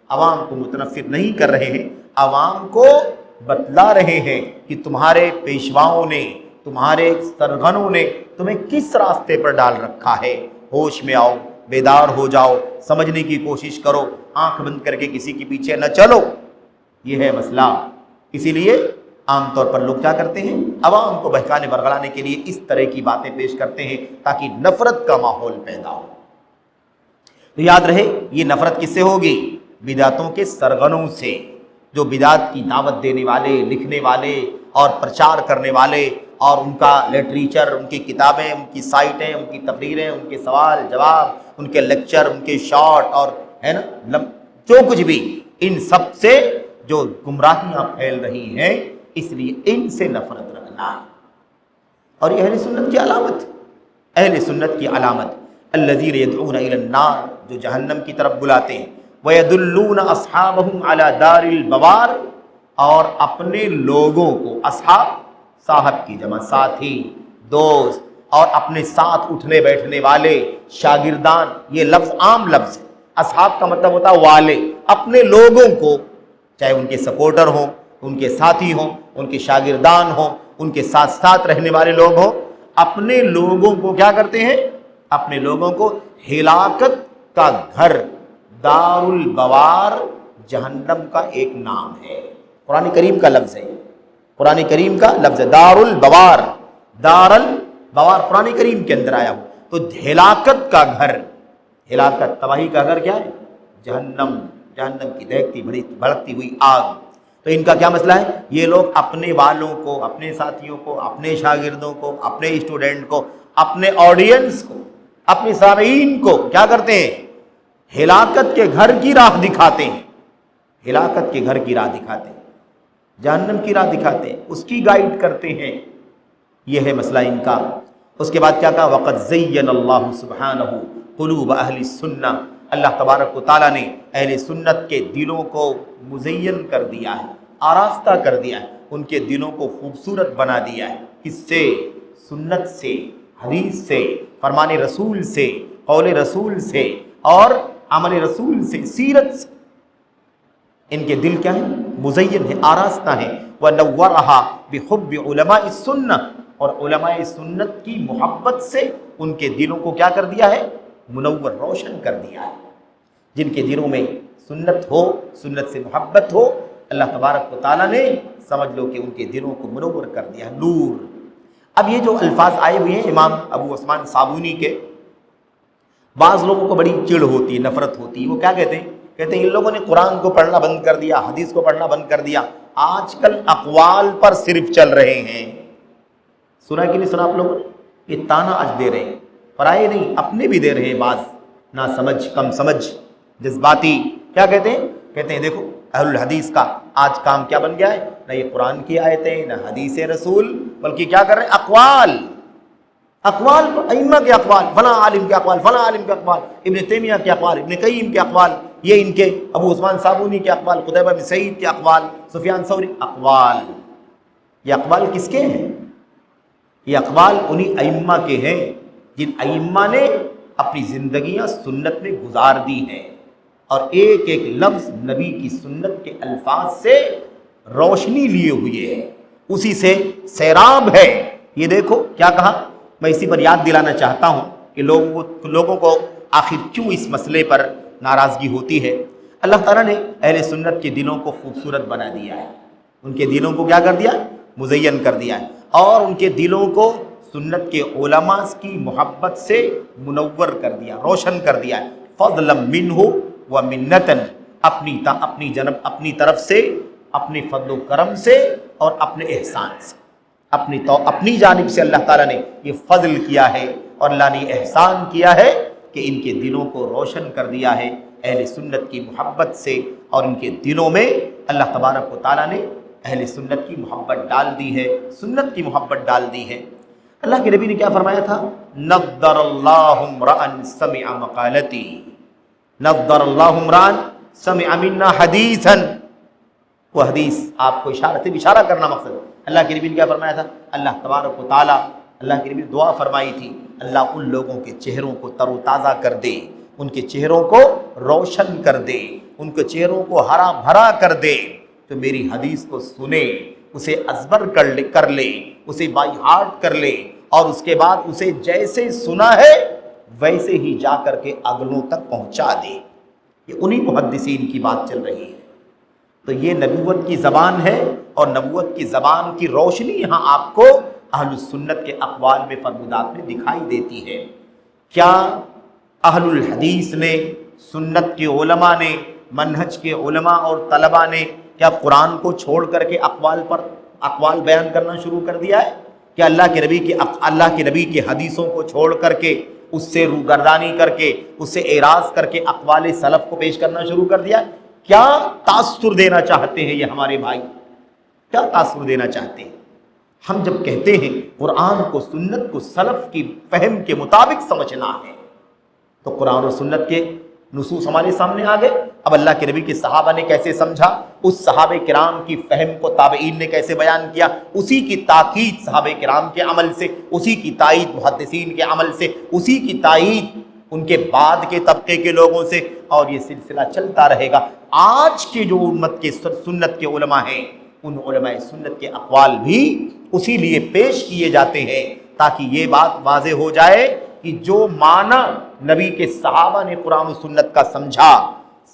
عوام کو متنفر نہیں کر رہے ہیں، عوام کو بتلا رہے ہیں کہ تمہارے پیشواؤں نے، تمہارے سرغنوں نے تمہیں کس راستے پر ڈال رکھا ہے. ہوش میں آؤ، بیدار ہو جاؤ، سمجھنے کی کوشش کرو، آنکھ بند کر کے کسی کے پیچھے نہ چلو. یہ ہے مسئلہ. اسی لیے عام طور پر لوگ کیا کرتے ہیں، عوام کو بہکانے برگلانے کے لیے اس طرح کی باتیں پیش کرتے ہیں تاکہ نفرت کا ماحول پیدا ہو. تو یاد رہے یہ نفرت کس سے ہوگی؟ بدعتوں کے سرغنوں سے، جو بدعت کی دعوت دینے والے، لکھنے والے اور پرچار کرنے والے، اور ان کا لٹریچر، ان کی کتابیں، ان کی سائٹیں، ان کی تقریریں، ان کے سوال جواب، ان کے لیکچر، ان کے شارٹ، اور ہے نا جو کچھ بھی، ان سب سے جو گمراہیاں پھیل رہی ہیں، اس لیے ان سے نفرت رکھنا ہے. اور یہ اہل سنت کی علامت، اہل سنت کی علامت، الذین یدعون الی النار، جو جہنم کی طرف بلاتے ہیں، وَيَدُلُّونَ أَصْحَابَهُمْ عَلَى دَارِ الْبَوَارِ، اور اپنے لوگوں کو، اصحاب صاحب کی جمع، ساتھی، دوست، اور اپنے ساتھ اٹھنے بیٹھنے والے، شاگردان. یہ لفظ عام لفظ ہے. اصحاب کا مطلب ہوتا ہے والے. اپنے لوگوں کو، چاہے ان کے سپورٹر ہوں، ان کے ساتھی ہوں، ان کے شاگردان ہوں، ان کے ساتھ ساتھ رہنے والے لوگ ہوں، اپنے لوگوں کو کیا کرتے ہیں؟ اپنے لوگوں کو ہلاکت کا گھر، دار البوار، جہنم کا ایک نام ہے. قرآن کریم کا لفظ ہے، قرآن کریم کا لفظ ہے دار البوار. دار البوار قرآن کریم کے اندر آیا ہو. تو ہلاکت کا گھر، ہلاکت، تباہی کا گھر کیا ہے؟ جہنم. جہنم کی دہکتی بھڑکتی ہوئی آگ. تو ان کا کیا مسئلہ ہے؟ یہ لوگ اپنے والوں کو، اپنے ساتھیوں کو، اپنے شاگردوں کو، اپنے اسٹوڈنٹ کو، اپنے آڈینس کو، اپنے سامعین کو کیا کرتے ہیں؟ ہلاکت کے گھر کی راہ دکھاتے ہیں. ہلاکت کے گھر کی راہ دکھاتے ہیں، جہنم کی راہ دکھاتے ہیں، اس کی گائیڈ کرتے ہیں. یہ ہے مسئلہ ان کا. اس کے بعد کیا کہا؟ وَقَدْ زَيَّنَ اللَّهُ سُبْحَانَهُ قُلُوبَ أَهْلِ السُّنَّةِ، اللہ تبارک و تعالیٰ نے اہل سنت کے دلوں کو مزین کر دیا ہے، آراستہ کر دیا ہے، ان کے دلوں کو خوبصورت بنا دیا ہے. کس سے؟ سنت سے، حدیث سے، فرمان رسول سے، قول رسول سے، اور عمل رسول سے، سیرت سے. ان کے دل کیا ہیں؟ مزین ہے، آراستہ ہیں. وَنَوَّرَهَا بِحُبِّ عُلَمَاءِ السُّنَّةِ، اور علماء سنت کی محبت سے ان کے دلوں کو کیا کر دیا ہے؟ منور، روشن کر دیا ہے. جن کے دلوں میں سنت ہو، سنت سے محبت ہو، اللہ تبارک و تعالیٰ نے سمجھ لو کہ ان کے دلوں کو منور کر دیا، نور. اب یہ جو الفاظ آئے ہوئے ہیں امام ابو عثمان صابونی کے، بعض لوگوں کو بڑی چڑ ہوتی ہے، نفرت ہوتی ہے. وہ کیا کہتے ہیں؟ کہتے ہیں ان لوگوں نے قرآن کو پڑھنا بند کر دیا، حدیث کو پڑھنا بند کر دیا، آج کل اقوال پر صرف چل رہے ہیں. سنا کہ نہیں سنا آپ لوگوں نے؟ یہ تانا آج دے رہے ہیں، پرائے نہیں، اپنے بھی دے رہے ہیں. بعض نہ سمجھ، کم سمجھ، جذباتی. کیا کہتے ہیں؟ کہتے ہیں دیکھو اہل الحدیث کا آج کام کیا بن گیا ہے؟ نہ یہ قرآن کی آیتیں، نہ حدیث رسول، بلکہ کیا کر رہے ہیں؟ اقوال. اقوال، ائمہ کے اقوال، فلاں عالم کے اقوال، فلاں عالم کے اقوال، ابن تیمیہ کے اقوال، ابن قیم کے اقوال، یہ ان کے ابو عثمان صابونی کے اقوال، قتیبہ بن سعید کے اقوال، سفیان ثوری اقوال. یہ اقوال کس کے ہیں؟ یہ اقوال انہی ائمہ کے ہیں جن ائمہ نے اپنی زندگیاں سنت میں گزار دی ہیں، اور ایک ایک لفظ نبی کی سنت کے الفاظ سے روشنی لیے ہوئے ہے، اسی سے سیراب ہے. یہ دیکھو کیا کہا. میں اسی پر یاد دلانا چاہتا ہوں کہ لوگوں کو آخر کیوں اس مسئلے پر ناراضگی ہوتی ہے. اللہ تعالیٰ نے اہل سنت کے دلوں کو خوبصورت بنا دیا ہے، ان کے دلوں کو کیا کر دیا؟ مزین کر دیا ہے، اور ان کے دلوں کو سنت کے علماء کی محبت سے منور کر دیا، روشن کر دیا ہے. فضلا منہ و منتن، اپنی طرف سے، اپنے فضل و کرم سے اور اپنے احسان سے، اپنی جانب سے اللہ تعالیٰ نے یہ فضل کیا ہے اور اللہ نے احسان کیا ہے کہ ان کے دلوں کو روشن کر دیا ہے اہل سنت کی محبت سے، اور ان کے دلوں میں اللہ تبارک و تعالیٰ نے اہل سنت کی محبت ڈال دی ہے، سنت کی محبت ڈال دی ہے. اللہ کے نبی نے کیا فرمایا تھا؟ نضر اللہ امرأ سمع مقالتی، نضر اللہ امرأ سمع منا حدیثا. وہ حدیث آپ کو اشارہ کرنا مقصد. اللہ کے نبی نے کیا فرمایا تھا؟ اللہ تبارک و تعالیٰ اللہ کے نبی نے دعا فرمائی تھی، اللہ ان لوگوں کے چہروں کو تر و تازہ کر دے، ان کے چہروں کو روشن کر دے، ان کے چہروں کو ہرا بھرا کر دے، جو میری حدیث کو سنے، اسے ازبر کر لے، اسے بائی ہارٹ کر لے، اور اس کے بعد اسے جیسے سنا ہے ویسے ہی جا کر کے اگلوں تک پہنچا دے۔ یہ انہی محدثین کی بات چل رہی ہے۔ تو یہ نبوت کی زبان ہے، اور نبوت کی زبان کی روشنی یہاں آپ کو اہل السنت کے اقوال میں فرمودات میں دکھائی دیتی ہے۔ کیا اہل الحدیث نے، سنت کے علماء نے، منہج کے علماء اور طلباء نے کیا قرآن کو چھوڑ کر کے اقوال بیان کرنا شروع کر دیا ہے؟ کیا اللہ کے نبی کی حدیثوں کو چھوڑ کر کے، اس سے روگردانی کر کے، اس سے اعراض کر کے اقوال سلف کو پیش کرنا شروع کر دیا ہے؟ کیا تاثر دینا چاہتے ہیں یہ ہمارے بھائی؟ کیا تاثر دینا چاہتے ہیں؟ ہم جب کہتے ہیں قرآن کو، سنت کو سلف کی فہم کے مطابق سمجھنا ہے، تو قرآن اور سنت کے نصوص ہمارے سامنے آ گئے۔ اب اللہ کے نبی کے صحابہ نے کیسے سمجھا، اس صحابہ کرام کی فہم کو تابعین نے کیسے بیان کیا، اسی کی تاکید صحابہ کرام کے عمل سے، اسی کی تائید محدثین کے عمل سے، اسی کی تائید ان کے بعد کے طبقے کے لوگوں سے، اور یہ سلسلہ چلتا رہے گا۔ آج کے جو امت کے سنت کے علماء ہیں، ان علماء سنت کے اقوال بھی اسی لیے پیش کیے جاتے ہیں تاکہ یہ بات واضح ہو جائے کہ جو معنی نبی کے صحابہ نے قرآن و سنت کا سمجھا،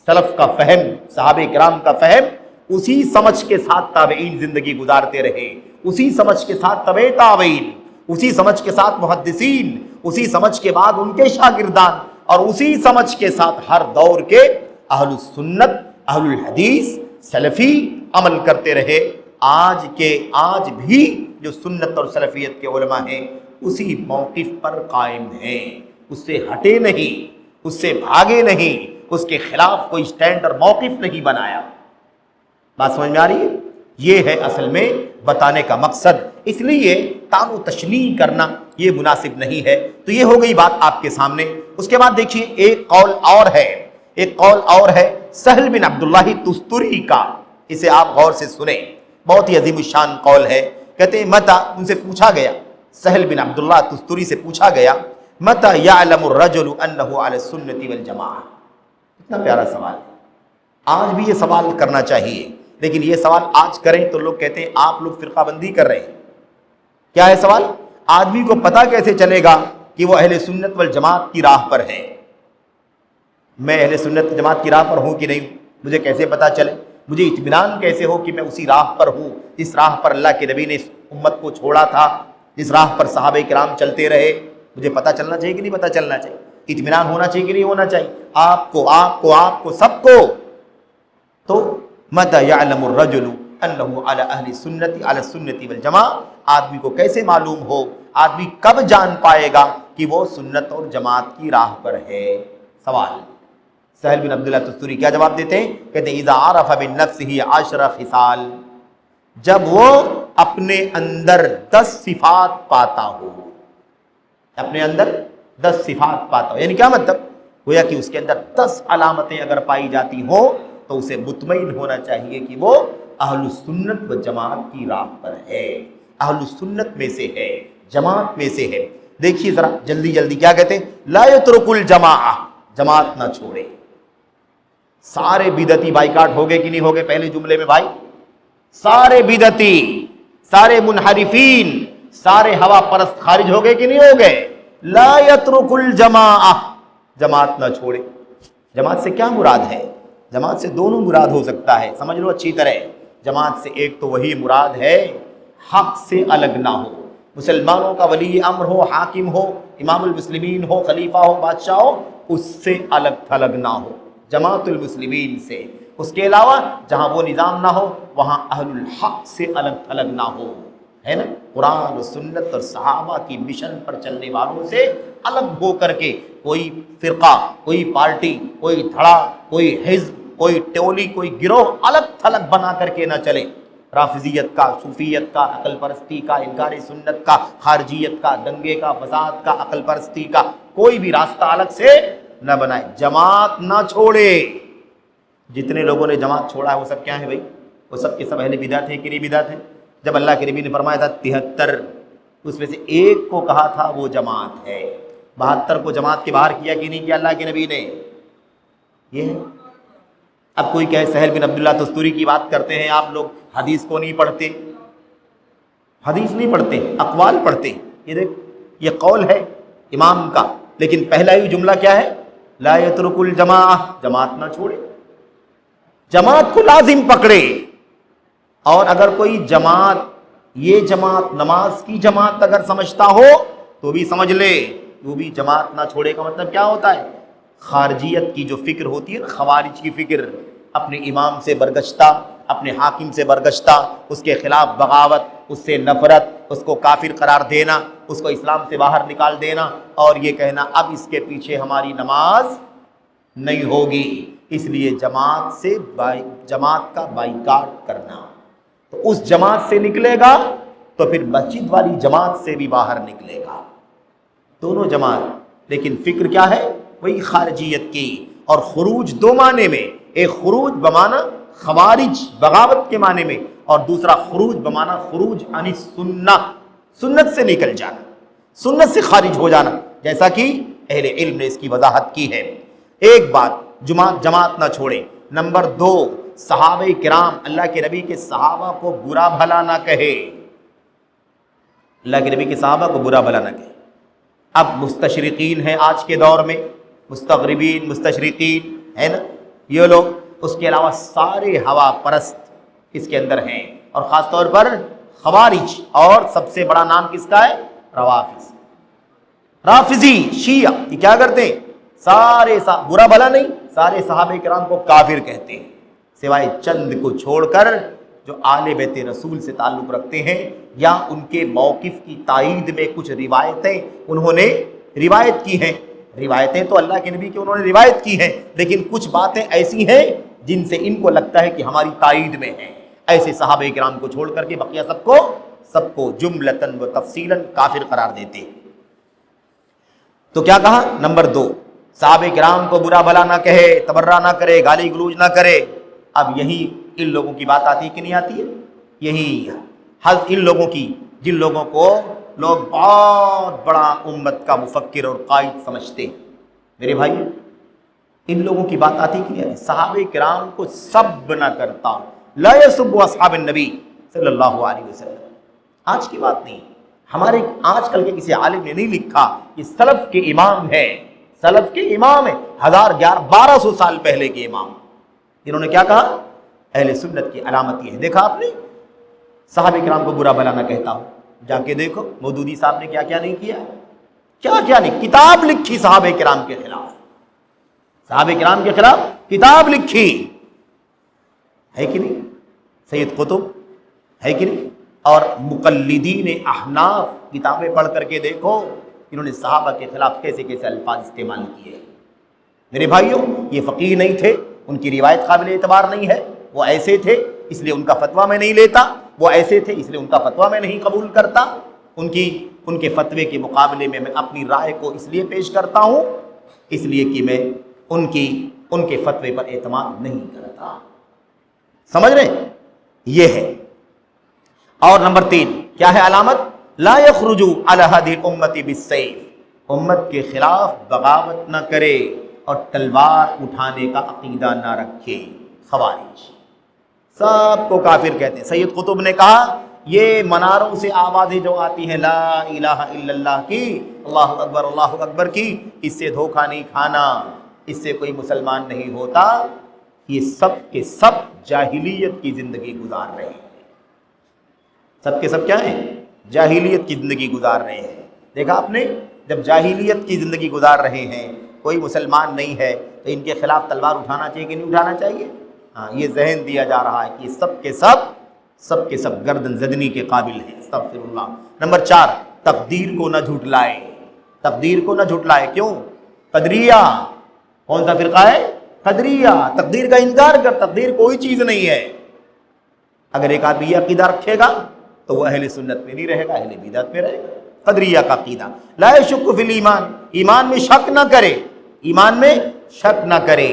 سلف کا فہم، صحابہ کرام کا فہم، اسی سمجھ کے ساتھ تابعین زندگی گزارتے رہے، اسی سمجھ کے ساتھ تبع تابعین، اسی سمجھ کے ساتھ محدثین، اسی سمجھ کے بعد ان کے شاگردان، اور اسی سمجھ کے ساتھ ہر دور کے اہل السنت، اہل الحدیث، سلفی عمل کرتے رہے۔ آج بھی جو سنت اور سلفیت کے علماء ہیں اسی موقف پر قائم ہیں، اس سے ہٹے نہیں، اس سے بھاگے نہیں، اس کے خلاف کوئی سٹینڈ اور موقف نہیں بنایا۔ بات سمجھ میں آ رہی ہے؟ یہ ہے اصل میں بتانے کا مقصد، اس لیے تعن و تشنیع کرنا یہ مناسب نہیں ہے۔ تو یہ ہو گئی بات آپ کے سامنے۔ اس کے بعد دیکھیے ایک قول اور ہے سہل بن عبداللہ تستری کا، اسے آپ غور سے سنیں، بہت ہی عظیم الشان قول ہے۔ کہتے ہیں متا، ان سے پوچھا گیا، سہل بن عبداللہ تستری سے پوچھا گیا، متا یعلم الرجل انہ علی السنۃ والجماعہ۔ اتنا پیارا سوال ہے، آج بھی یہ سوال کرنا چاہیے، لیکن یہ سوال آج کریں تو لوگ کہتے ہیں آپ لوگ فرقہ بندی کر رہے ہیں۔ کیا ہے سوال؟ آدمی کو پتہ کیسے چلے گا کہ وہ اہل سنت والجماعت کی راہ پر ہے؟ میں اہل سنت جماعت کی راہ پر ہوں کہ نہیں، مجھے کیسے پتہ چلے؟ مجھے اطمینان کیسے ہو کہ میں اسی راہ پر ہوں جس راہ پر اللہ کے نبی نے اس امت کو چھوڑا تھا، جس راہ پر صحابہ کرام چلتے رہے؟ مجھے پتہ چلنا چاہیے کہ نہیں پتہ چلنا چاہیے؟ اطمینان ہونا چاہیے کہ نہیں ہونا چاہیے؟ آپ کو سب کو۔ تو متى يعلم الرجل انه على اهل السنت على السنت والجماعہ، آدمی کو کیسے معلوم ہو، آدمی کب جان پائے گا کہ وہ سنت اور جماعت کی راہ پر ہے؟ سوال۔ سہل بن عبداللہ تستری کیا جواب دیتے ہیں؟ کہتے ہیں اذا عرف بنفسه 10 خصال، جب وہ اپنے اندر 10 صفات پاتا ہو، اپنے اندر 10 صفات پاتا ہو، یعنی کیا مطلب؟ گویا کہ اس کے اندر 10 علامتیں اگر پائی جاتی ہوں تو اسے مطمئن ہونا چاہیے کہ وہ اہل السنت و جماعت کی راہ پر ہے، اہل السنت میں سے ہے، جماعت میں سے ہے۔ دیکھیے ذرا جلدی کیا کہتے ہیں؟ لا یترک الجماعہ، جماعت نہ چھوڑے۔ سارے بدعتی بائیکاٹ ہو گئے کہ نہیں ہو گئے؟ پہلے جملے میں بھائی سارے بدعتی، سارے منحرفین، سارے ہوا پرست خارج ہو گئے کہ نہیں ہو گئے؟ لا یترک الجماعہ، جماعت نہ چھوڑے۔ جماعت سے کیا مراد ہے؟ جماعت سے دونوں مراد ہو سکتا ہے، سمجھ لو اچھی طرح۔ جماعت سے ایک تو وہی مراد ہے حق سے الگ نہ ہو، مسلمانوں کا ولی امر ہو، حاکم ہو، امام المسلمین ہو، خلیفہ ہو، بادشاہ ہو، اس سے الگ تھلگ نہ ہو، جماعت المسلمین سے۔ اس کے علاوہ جہاں وہ نظام نہ ہو وہاں اہل الحق سے الگ تھلگ نہ ہو، ہے نا؟ قرآن و سنت اور صحابہ کی مشن پر چلنے والوں سے الگ ہو کر کے کوئی فرقہ، کوئی پارٹی، کوئی دھڑا، کوئی حزب، کوئی ٹولی، کوئی گروہ الگ تھلگ بنا کر کے نہ چلے۔ رافضیت کا، صوفیت کا، عقل پرستی کا، انکار سنت کا، خارجیت کا، دنگے کا، فساد کا، عقل پرستی کا، کوئی بھی راستہ الگ سے نہ بنائے، جماعت نہ چھوڑے۔ جتنے لوگوں نے جماعت چھوڑا ہے وہ سب کیا ہے بھائی؟ وہ سب کے سب اہل بدعت ہیں کہ نہیں بدعت ہیں؟ جب اللہ کے نبی نے فرمایا تھا اس میں سے ایک کو کہا تھا وہ جماعت ہے. 72 کو جماعت کے باہر کیا کہ نہیں کیا اللہ کے نبی نے؟ یہ ہے. اب کوئی کہے سہل بن عبداللہ تستوری کی بات کرتے ہیں آپ لوگ، حدیث کو نہیں پڑھتے. حدیث نہیں پڑھتے، اقوال پڑھتے. یہ دیکھ، یہ قول ہے امام کا، لیکن پہلا ہی جملہ کیا ہے؟ لا یترک الجماعہ، جماعت نہ چھوڑے، جماعت کو لازم پکڑے. اور اگر کوئی جماعت، یہ جماعت نماز کی جماعت اگر سمجھتا ہو تو بھی سمجھ لے، وہ بھی جماعت نہ چھوڑے کا مطلب کیا ہوتا ہے؟ خارجیت کی جو فکر ہوتی ہے نا، خوارج کی فکر، اپنے امام سے برگشتہ، اپنے حاکم سے برگشتہ، اس کے خلاف بغاوت، اس سے نفرت، اس کو کافر قرار دینا، اس کو اسلام سے باہر نکال دینا، اور یہ کہنا اب اس کے پیچھے ہماری نماز نہیں ہوگی، اس لیے جماعت کا بائیکاٹ کرنا. تو اس جماعت سے نکلے گا تو پھر مسجد والی جماعت سے بھی باہر نکلے گا، دونوں جماعت. لیکن فکر کیا ہے؟ وہی خارجیت کی. اور خروج دو معنی میں، ایک خروج بمعنی خوارج بغاوت کے معنی میں، اور دوسرا خروج بمعنی خروج عن السنہ، سنت سے نکل جانا، سنت سے خارج ہو جانا، جیسا کہ اہل علم نے اس کی وضاحت کی ہے. ایک بات، جماعت نہ چھوڑے. نمبر 2، صحابہ کرام، اللہ کے نبی کے صحابہ کو برا بھلا نہ کہے، اللہ کے نبی کے صحابہ کو برا بھلا نہ کہے. اب مستشرقین ہیں آج کے دور میں، مستغربین، مستشرقین ہے نا، یہ لوگ، اس کے علاوہ سارے ہوا پرست اس کے اندر ہیں، اور خاص طور پر خوارج، اور سب سے بڑا نام کس کا ہے؟ روافض، رافضی، شیعہ. یہ کیا کرتے ہیں؟ سارے برا بھلا نہیں، سارے صحابہ کرام کو کافر کہتے ہیں، سوائے چند کو چھوڑ کر جو آل بیت رسول سے تعلق رکھتے ہیں، یا ان کے موقف کی تائید میں کچھ روایتیں انہوں نے روایت کی ہیں. روایتیں تو اللہ کے نبی کی انہوں نے روایت کی ہیں، لیکن کچھ باتیں ایسی ہیں جن سے ان کو لگتا ہے کہ ہماری تائید میں ہیں. ایسے صحابہ کرام کو چھوڑ کر کے بقیہ سب کو جملتاً و تفصیلاً کافر قرار دیتے ہیں. تو کیا کہا؟ نمبر 2، صحابہ کرام کو برا بھلا نہ کہے، تبرہ نہ کرے، گالی گلوچ نہ کرے. اب یہی ان لوگوں کی بات آتی ہے کہ نہیں آتی ہے؟ یہی ان لوگوں کی، جن لوگوں کو لوگ بہت بڑا امت کا مفکر اور قائد سمجھتے ہیں. میرے بھائی، ان لوگوں کی بات آتی کہ نہیں؟ صحابہ کرام کو سب نہ کرتا، لا یسب اصحاب النبی صلی اللہ علیہ وسلم. آج کی بات نہیں، ہمارے آج کل کے کسی عالم نے نہیں لکھا، یہ سلف کے امام ہے، سلف کے امام ہے، 1200 سال پہلے کے امام، جنہوں نے کیا کہا؟ اہل سنت کی علامت یہ ہے. دیکھا آپ نے، صحابہ کرام کو برا بھلا نہ کہتا ہوں. جا کے دیکھو مودودی صاحب نے کیا کیا نہیں کیا، کیا کیا نہیں. کتاب لکھی صحابہ کرام کے خلاف، صحابہ کرام کے خلاف کتاب لکھی ہے کہ نہیں؟ سید قطب ہے کہ نہیں؟ اور مقلدین احناف کتابیں پڑھ کر کے دیکھو، انہوں نے صحابہ کے خلاف کیسے کیسے الفاظ استعمال کیے. میرے بھائیوں، یہ فقیہ نہیں تھے، ان کی روایت قابل اعتبار نہیں ہے، وہ ایسے تھے اس لیے ان کا فتویٰ میں نہیں لیتا، وہ ایسے تھے اس لیے ان کا فتویٰ میں نہیں قبول کرتا. ان کے فتوے کے مقابلے میں اپنی رائے کو اس لیے پیش کرتا ہوں، اس لیے کہ میں ان کے فتوے پر اعتماد نہیں کرتا. سمجھ رہے ہیں؟ یہ ہے. اور نمبر 3 کیا ہے علامت؟ لا یخرجوا علی هذه الامة بالسیف، امت کے خلاف بغاوت نہ کرے اور تلوار اٹھانے کا عقیدہ نہ رکھے. خوارج سب کو کافر کہتے ہیں. سید قطب نے کہا یہ مناروں سے آوازیں جو آتی ہیں لا الہ الا اللہ کی، اللہ اکبر کی، اس سے دھوکہ نہیں کھانا، اس سے کوئی مسلمان نہیں ہوتا. یہ سب کے سب جاہلیت کی زندگی گزار رہے ہیں. سب کے سب کیا ہیں؟ جاہلیت کی زندگی گزار رہے ہیں. دیکھا آپ نے، جب جاہلیت کی زندگی گزار رہے ہیں، کوئی مسلمان نہیں ہے، تو ان کے خلاف تلوار اٹھانا چاہیے کہ نہیں اٹھانا چاہیے؟ ہاں، یہ ذہن دیا جا رہا ہے کہ سب کے سب گردن زدنی کے قابل ہیں. استغفر اللہ. نمبر 4، تقدیر کو نہ جھٹلائے. تقدیر کو نہ جھٹلائے. کیوں؟ قدریہ کون سا فرقہ ہے؟ قدریہ. تقدیر کا انکار کر، تقدیر کوئی چیز نہیں ہے. اگر ایک آدمی یہ عقیدہ رکھے گا تو وہ اہل سنت میں نہیں رہے گا، اہل بدعت میں رہے گا. قدریہ کا عقیدہ، لا یشک فی الایمان، ایمان میں شک نہ کرے، ایمان میں شک نہ کرے،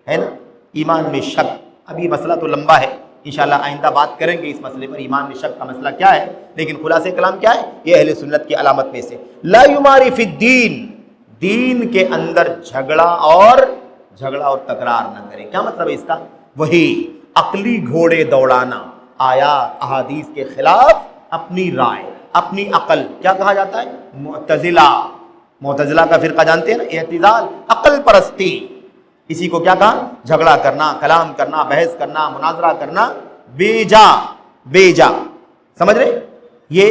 ہے نا؟ ایمان میں شک. اب یہ مسئلہ تو لمبا ہے، انشاءاللہ آئندہ بات کریں گے اس مسئلے پر، ایمان میں شک کا مسئلہ کیا ہے، لیکن خلاصہ کلام کیا ہے، یہ اہل سنت کی علامت میں سے لا یماری فی الدین، دین کے اندر جھگڑا اور تکرار نہ کرے۔ کیا مطلب ہے اس کا؟ وہی عقلی گھوڑے دوڑانا، آیات احادیث کے خلاف اپنی رائے، اپنی عقل، کیا کہا جاتا ہے؟ معتزلہ کا فرقہ جانتے ہیں نا، اعتزال، عقل پرستی، کسی کو کیا کہا؟ جھگڑا کرنا، کلام کرنا، بحث کرنا، مناظرہ کرنا، بے جا، سمجھ رہے؟ یہ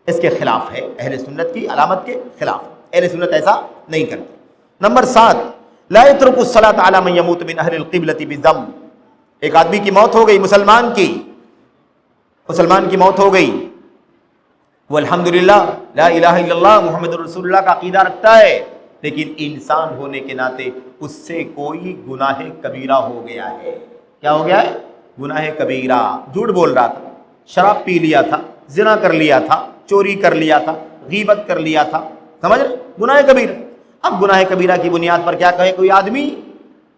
اس کے خلاف ہے، اہل سنت کی علامت کے خلاف، اہل سنت ایسا نہیں کرتے۔ نمبر 7، لا يترك الصلاة على من يموت من اہل القبلة بذنب، ایک آدمی کی موت ہو گئی، مسلمان کی موت ہو گئی، وہ الحمدللہ لا الہ الا اللہ محمد رسول اللہ کا عقیدہ رکھتا ہے، لیکن انسان ہونے کے ناطے اس سے کوئی گناہ کبیرہ ہو گیا ہے۔ کیا ہو گیا ہے؟ گناہ کبیرہ، جھوٹ بول رہا تھا، شراب پی لیا تھا، زنا کر لیا تھا، چوری کر لیا تھا، غیبت کر لیا تھا، سمجھ رہے؟ گناہ کبیرہ۔ اب گناہ کبیرہ کی بنیاد پر کیا کہے کوئی آدمی؟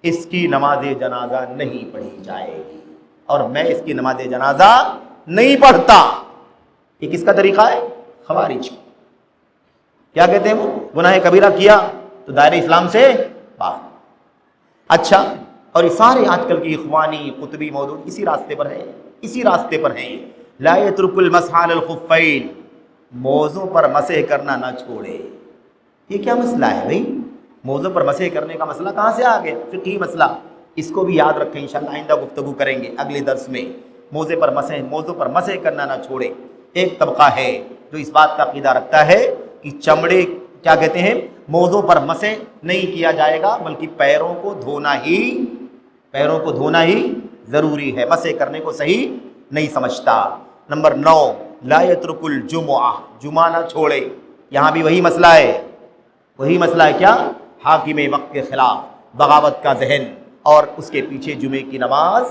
اس کی نماز جنازہ نہیں پڑھی جائے گی، اور میں اس کی نماز جنازہ نہیں پڑھتا، یہ کس کا طریقہ ہے؟ خوارج۔ کیا کہتے ہیں وہ؟ گناہ کبیرہ کیا تو دائرہ اسلام سے باہر۔ اچھا، اور یہ سارے آج کل کی اخوانی قطبی موضوع اسی راستے پر ہیں۔ لا يترك المسح على الخفين، موزوں پر مسح کرنا نہ چھوڑے۔ یہ کیا مسئلہ ہے بھائی؟ موزوں پر مسح کرنے کا مسئلہ کہاں سے آ گیا؟ فقہی مسئلہ، اس کو بھی یاد رکھیں، انشاءاللہ آئندہ گفتگو کریں گے اگلے درس میں۔ موزوں پر مسح کرنا نہ چھوڑے۔ ایک طبقہ ہے جو اس بات کا عقیدہ رکھتا ہے کہ چمڑے، کیا کہتے ہیں، موزوں پر مسح نہیں کیا جائے گا، بلکہ پیروں کو دھونا ہی ضروری ہے، مسح کرنے کو صحیح نہیں سمجھتا۔ نمبر 9، لا يترك الجمعہ، جمعہ نہ چھوڑے۔ یہاں بھی وہی مسئلہ ہے کیا؟ حاکم وقت کے خلاف بغاوت کا ذہن، اور اس کے پیچھے جمعے کی نماز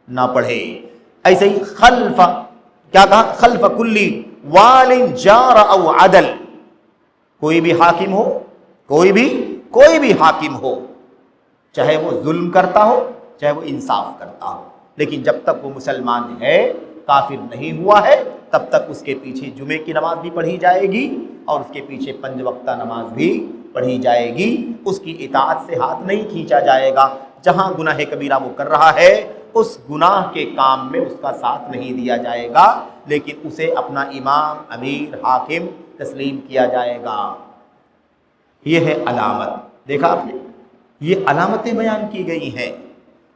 نہ پڑھے۔ ایسے ہی کیا کہا؟ خلف کلی وال جار او عدل، کوئی بھی حاکم ہو، چاہے وہ ظلم کرتا ہو، چاہے وہ انصاف کرتا ہو، لیکن جب تک وہ مسلمان ہے، کافر نہیں ہوا ہے، تب تک اس کے پیچھے جمعے کی نماز بھی پڑھی جائے گی، اور اس کے پیچھے 5 وقتہ نماز بھی پڑھی جائے گی۔ اس کی اطاعت سے ہاتھ نہیں کھینچا جائے گا۔ جہاں گناہ کبیرہ وہ کر رہا ہے، اس گناہ کے کام میں اس کا ساتھ نہیں دیا جائے گا، لیکن اسے اپنا امام، امیر، حاکم تسلیم کیا جائے گا۔ یہ ہے علامت۔ دیکھا آپ نے، یہ علامتیں بیان کی گئی ہیں۔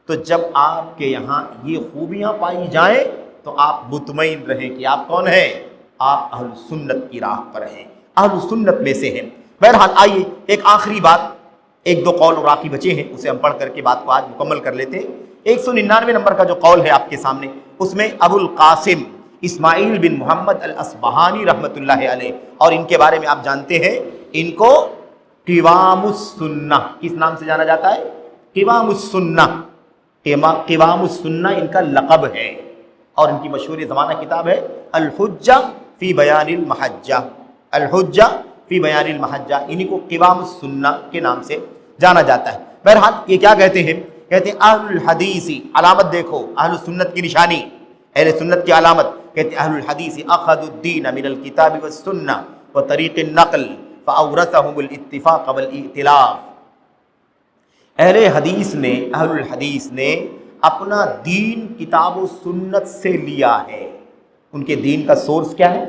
تو جب آپ کے یہاں یہ خوبیاں پائی جائیں تو آپ مطمئن رہیں کہ آپ کون ہیں؟ آپ اہل سنت کی راہ پر ہیں، اہل سنت میں سے ہیں۔ بہرحال آئیے ایک آخری بات، 1-2 قول اور باقی بچے ہیں، اسے ہم پڑھ کر کے بات کو آج مکمل کر لیتے ہیں۔ 199 نمبر کا جو قول ہے آپ کے سامنے، اس میں ابو القاسم اسماعیل بن محمد الاصبہانی رحمۃ اللہ علیہ، اور ان کے بارے میں آپ جانتے ہیں، ان کو قوام السنہ کس نام سے جانا جاتا ہے؟ قوام السنہ۔ قوام السنہ ان کا لقب ہے، اور ان کی مشہور زمانہ کتاب ہے الحجہ فی بیان المحجہ، الحجہ فی بیان المحجہ، انہی کو قوام السنہ کے نام سے جانا جاتا ہے۔ بہرحال یہ کیا کہتے ہیں اہل الحدیث، علامت دیکھو اہل سنت کی نشانی، اہل سنت کی علامت، کہتے ہیں اہل الحدیث اخذوا الدین من الکتاب والسنہ وطریق النقل فاورثهم الاتفاق والائتلاف۔ اہل الحدیث نے اپنا دین کتاب و سنت سے لیا ہے۔ ان کے دین کا سورس کیا ہے؟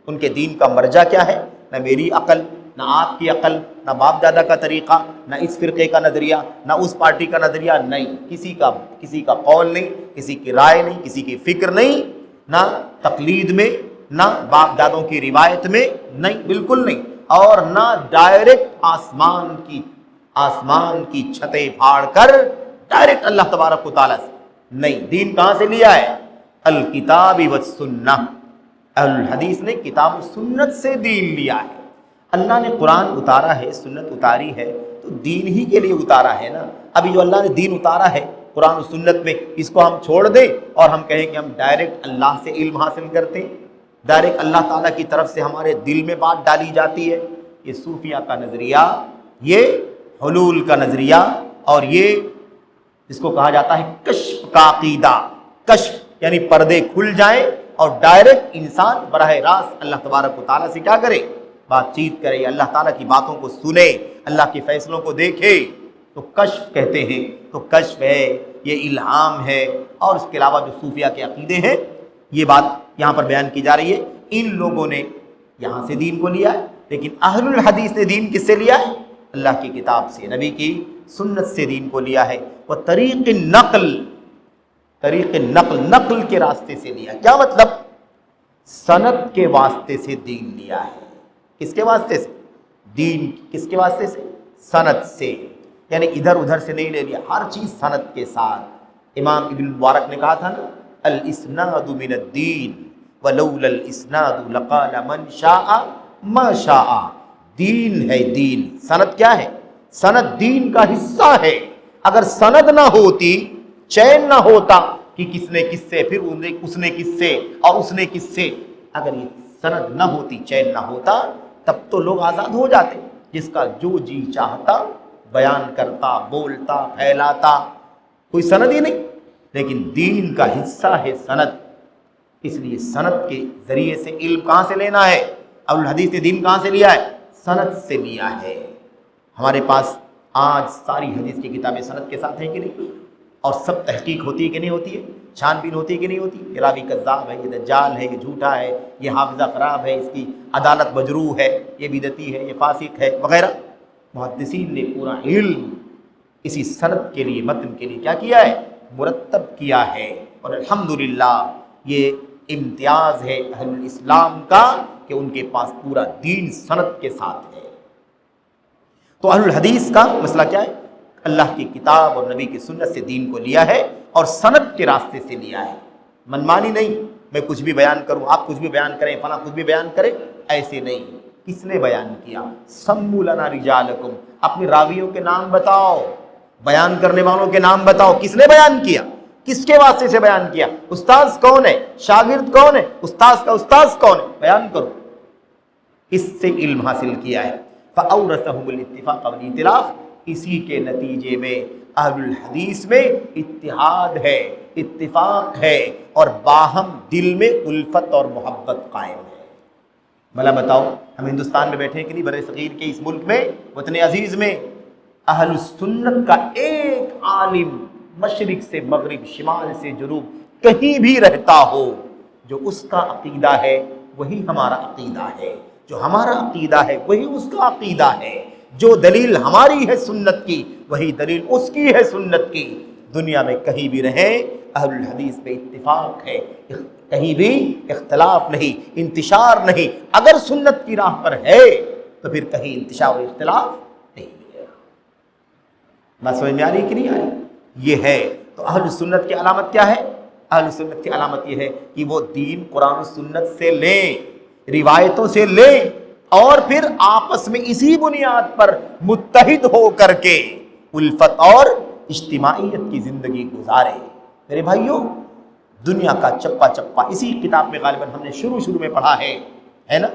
ان کے دین کا مرجع کیا ہے؟ نہ میری عقل، نہ آپ کی عقل، نہ باپ دادا کا طریقہ، نہ اس فرقے کا نظریہ، نہ اس پارٹی کا نظریہ، نہیں، کسی کا قول نہیں، کسی کی رائے نہیں، کسی کی فکر نہیں، نہ تقلید میں، نہ باپ دادوں کی روایت میں، نہیں، بالکل نہیں، اور نہ ڈائریکٹ آسمان کی چھتیں پھاڑ کر ڈائریکٹ اللہ تبارک و تعالیٰ سے، نہیں، دین کہاں سے لیا ہے؟ الکتاب والسنہ۔ اہل الحدیث نے کتاب و سنت سے دین لیا ہے۔ اللہ نے قرآن اتارا ہے، سنت اتاری ہے، تو دین ہی کے لیے اتارا ہے نا۔ ابھی جو اللہ نے دین اتارا ہے قرآن و سنت میں، اس کو ہم چھوڑ دیں اور ہم کہیں کہ ہم ڈائریکٹ اللہ سے علم حاصل کرتے ہیں، ڈائریکٹ اللہ تعالیٰ کی طرف سے ہمارے دل میں بات ڈالی جاتی ہے، یہ صوفیہ کا نظریہ، یہ حلول کا نظریہ، اور یہ جس کو کہا جاتا ہے کشف کا عقیدہ، کشف یعنی پردے کھل جائیں اور ڈائریکٹ انسان براہ راست اللہ تبارک و تعالیٰ سے کیا کرے؟ بات چیت کرے، اللہ تعالیٰ کی باتوں کو سنے، اللہ کے فیصلوں کو دیکھے۔ تو کشف کہتے ہیں، تو کشف ہے، یہ الہام ہے۔ اور اس کے علاوہ جو صوفیہ کے عقیدے ہیں، یہ بات یہاں پر بیان کی جا رہی ہے، ان لوگوں نے یہاں سے دین کو لیا ہے، لیکن اہل الحدیث نے دین کس سے لیا ہے؟ اللہ کی کتاب سے، نبی کی سنت سے دین کو لیا ہے۔ وہ طریق نقل، نقل کے راستے سے لیا۔ کیا مطلب؟ سند کے واسطے سے دین لیا ہے۔ کس کے واسطے سے؟ دین کس کے واسطے سے؟ سند سے، یعنی ادھر ادھر سے نہیں لے لیا، ہر چیز سند کے ساتھ۔ امام ابن مبارک نے کہا تھا نا، الاسناد من الدین ولولا الاسناد لقال من شاء ما شاء۔ دین ہے، دین۔ سند کیا ہے؟ سند دین کا حصہ ہے۔ اگر سند نہ ہوتی، چین نہ ہوتا کہ کس نے کس سے، پھر اس نے کس سے، اور اس نے کس سے، اگر یہ سند نہ ہوتی، چین نہ ہوتا، تب تو لوگ آزاد ہو جاتے، جس کا جو جی چاہتا بیان کرتا، بولتا، پھیلاتا، کوئی سند ہی نہیں۔ لیکن دین کا حصہ ہے سند، اس لیے سند کے ذریعے سے علم کہاں سے لینا ہے؟ اہل الحدیث نے دین کہاں سے لیا ہے؟ سند سے لیا ہے۔ ہمارے پاس آج ساری حدیث کی کتابیں سند کے ساتھ ہیں کہ نہیں؟ اور سب تحقیق ہوتی ہے کہ نہیں ہوتی ہے؟ چھان بین ہوتی ہے کہ نہیں ہوتی؟ یہ راوی کذاب ہے، یہ دجال ہے، یہ جھوٹا ہے، یہ حافظہ خراب ہے، اس کی عدالت مجروح ہے، یہ بدعتی ہے، یہ فاسق ہے، وغیرہ۔ محدثین نے پورا علم اسی سند کے لیے، متن کے لیے کیا کیا ہے؟ مرتب کیا ہے۔ اور الحمدللہ یہ امتیاز ہے اہل الاسلام کا کہ ان کے پاس پورا دین سند کے ساتھ ہے۔ تو اہل الحدیث کا مسئلہ کیا ہے؟ اللہ کی کتاب اور نبی کی سنت سے دین کو لیا ہے اور سند کے راستے سے لیا ہے۔ منمانی نہیں، میں کچھ بھی بیان کروں، آپ کچھ بھی بیان کریں، فلاں کچھ بھی بیان کرے، ایسے نہیں۔ کس نے بیان کیا؟ سموا لنا رجالکم، اپنے راویوں کے نام بتاؤ، بیان کرنے والوں کے نام بتاؤ، کس نے بیان کیا، کس کے واسطے سے بیان کیا، استاذ کون ہے، شاگرد کون ہے، استاذ کا استاذ کون ہے، بیان کرو۔ اس سے علم حاصل کیا ہے۔ فاورثهم الاتفاق والائتلاف، اسی کے نتیجے میں اہل الحدیث میں اتحاد ہے، اتفاق ہے، اور باہم دل میں الفت اور محبت قائم ہے۔ بھلا بتاؤ، ہم ہندوستان میں بیٹھے ہیں کہ نہیں، بر صغیر کے اس ملک میں، وطن عزیز میں، اہل السنت کا ایک عالم مشرق سے مغرب، شمال سے جنوب کہیں بھی رہتا ہو، جو اس کا عقیدہ ہے وہی ہمارا عقیدہ ہے، جو ہمارا عقیدہ ہے وہی اس کا عقیدہ ہے، جو دلیل ہماری ہے سنت کی وہی دلیل اس کی ہے سنت کی۔ دنیا میں کہیں بھی رہیں، اہل الحدیث پہ اتفاق ہے، کہیں بھی اختلاف نہیں، انتشار نہیں۔ اگر سنت کی راہ پر ہے تو پھر کہیں انتشار و اختلاف نہیں ہے۔ بات سمجھ میں آ رہی کہ نہیں آ رہی؟ یہ ہے۔ تو اہل سنت کی علامت کیا ہے؟ اہل سنت کی علامت یہ ہے کہ وہ دین قرآن و سنت سے لیں، روایتوں سے لیں، اور پھر آپس میں اسی بنیاد پر متحد ہو کر کے الفت اور اجتماعیت کی زندگی گزارے۔ میرے بھائیوں، دنیا کا چپا چپا اسی کتاب میں غالباً ہم نے شروع میں پڑھا ہے نا،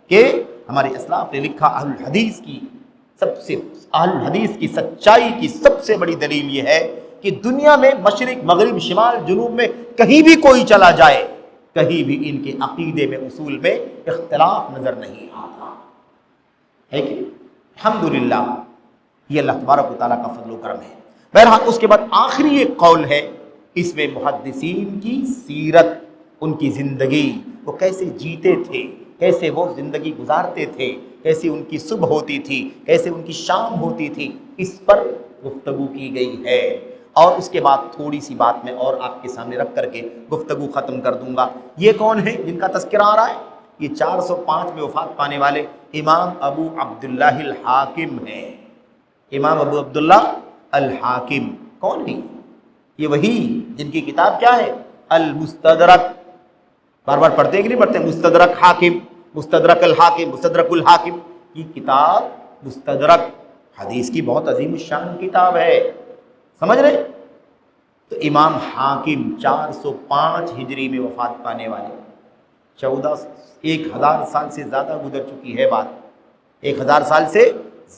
کہ ہمارے اسلاف نے لکھا اہل الحدیث کی سچائی کی سب سے بڑی دلیل یہ ہے کہ دنیا میں مشرق، مغرب، شمال، جنوب میں کہیں بھی کوئی چلا جائے، کہیں بھی ان کے عقیدے میں، اصول میں اختلاف نظر نہیں آتا ہے کہ الحمدللہ یہ اللہ تبارک و تعالیٰ کا فضل و کرم ہے۔ بہرحال اس کے بعد آخری ایک قول ہے، اس میں محدثین کی سیرت، ان کی زندگی، وہ کیسے جیتے تھے، کیسے وہ زندگی گزارتے تھے، کیسے ان کی صبح ہوتی تھی، کیسے ان کی شام ہوتی تھی، اس پر گفتگو کی گئی ہے۔ اور اس کے بعد تھوڑی سی بات میں اور آپ کے سامنے رکھ کر کے گفتگو ختم کر دوں گا۔ یہ کون ہے جن کا تذکرہ آ رہا ہے؟ یہ 405 میں وفات پانے والے امام ابو عبداللہ الحاکم ہیں۔ امام ابو عبداللہ الحاکم کون ہیں؟ یہ وہی جن کی کتاب کیا ہے؟ المستدرک۔ بار بار پڑھتے ہیں کہ نہیں پڑھتے؟ مستدرک حاکم، مستدرک الحاکم، مستدرک الحاکم۔ یہ کتاب مستدرک حدیث کی بہت عظیم الشان کتاب ہے، سمجھ رہے؟ تو امام حاکم 405 ہجری میں وفات پانے والے، 1000 سال سے زیادہ گزر چکی ہے بات، 1000 سال سے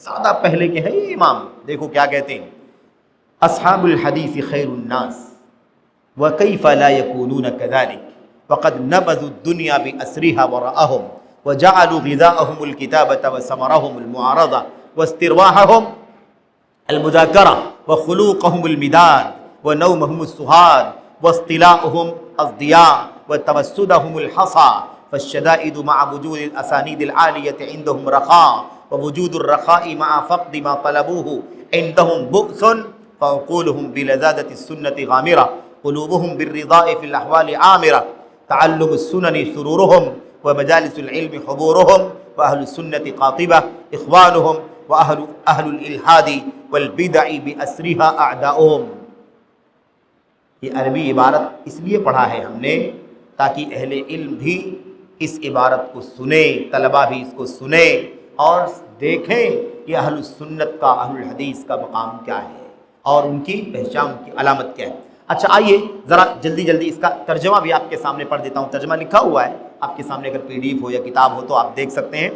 زیادہ پہلے کے ہیں یہ امام۔ دیکھو کیا کہتے ہیں، اصحاب الحدیث خیر الناس وَكَيْفَ لَا يَكُونُونَ كَذَلِكَ وَقَدْ نَبَذُوا الدُّنْيَا بِأَسْرِهَا وَرَأَهُمْ وَجَعَلُوا غِذَاءَهُمُ الْكِتَابَةَ وَثَمَرَهُمُ الْمُعَارَضَةَ وَاسْتِرْوَاحَهُمْ الْمُذَاكَرَةَ وَخُلُوقَهُمُ الْمِدَادَ وَنَوْمَهُمُ السُّهَادَ وَاصْطِلَاؤُهُمْ الضِّيَاءَ وَتَوَسُّدَهُمُ الْحَصَى فالشدائد مع وجود الأسانيد العالية عندهم رخاء ووجود الرخاء مع فقد ما طلبوه عندهم بؤس فعقولهم بلذاذة السنة غامرة قلوبهم بالرضاء في الأحوال عامرة تعلم السنن سرورهم ومجالس العلم حضورهم وأهل السنة قاطبة إخوانهم وأهل الإلحاد والبدع بأسرها أعداؤهم. یہ عربی عبارت اس لیے پڑھا ہے ہم نے تاکہ اہل علم بھی اس عبارت کو سنیں، طلباء بھی اس کو سنیں اور دیکھیں کہ اہل السنت کا، اہل الحدیث کا مقام کیا ہے اور ان کی پہچان کی علامت کیا ہے. اچھا آئیے ذرا جلدی جلدی اس کا ترجمہ بھی آپ کے سامنے پڑھ دیتا ہوں. ترجمہ لکھا ہوا ہے آپ کے سامنے، اگر PDF ہو یا کتاب ہو تو آپ دیکھ سکتے ہیں.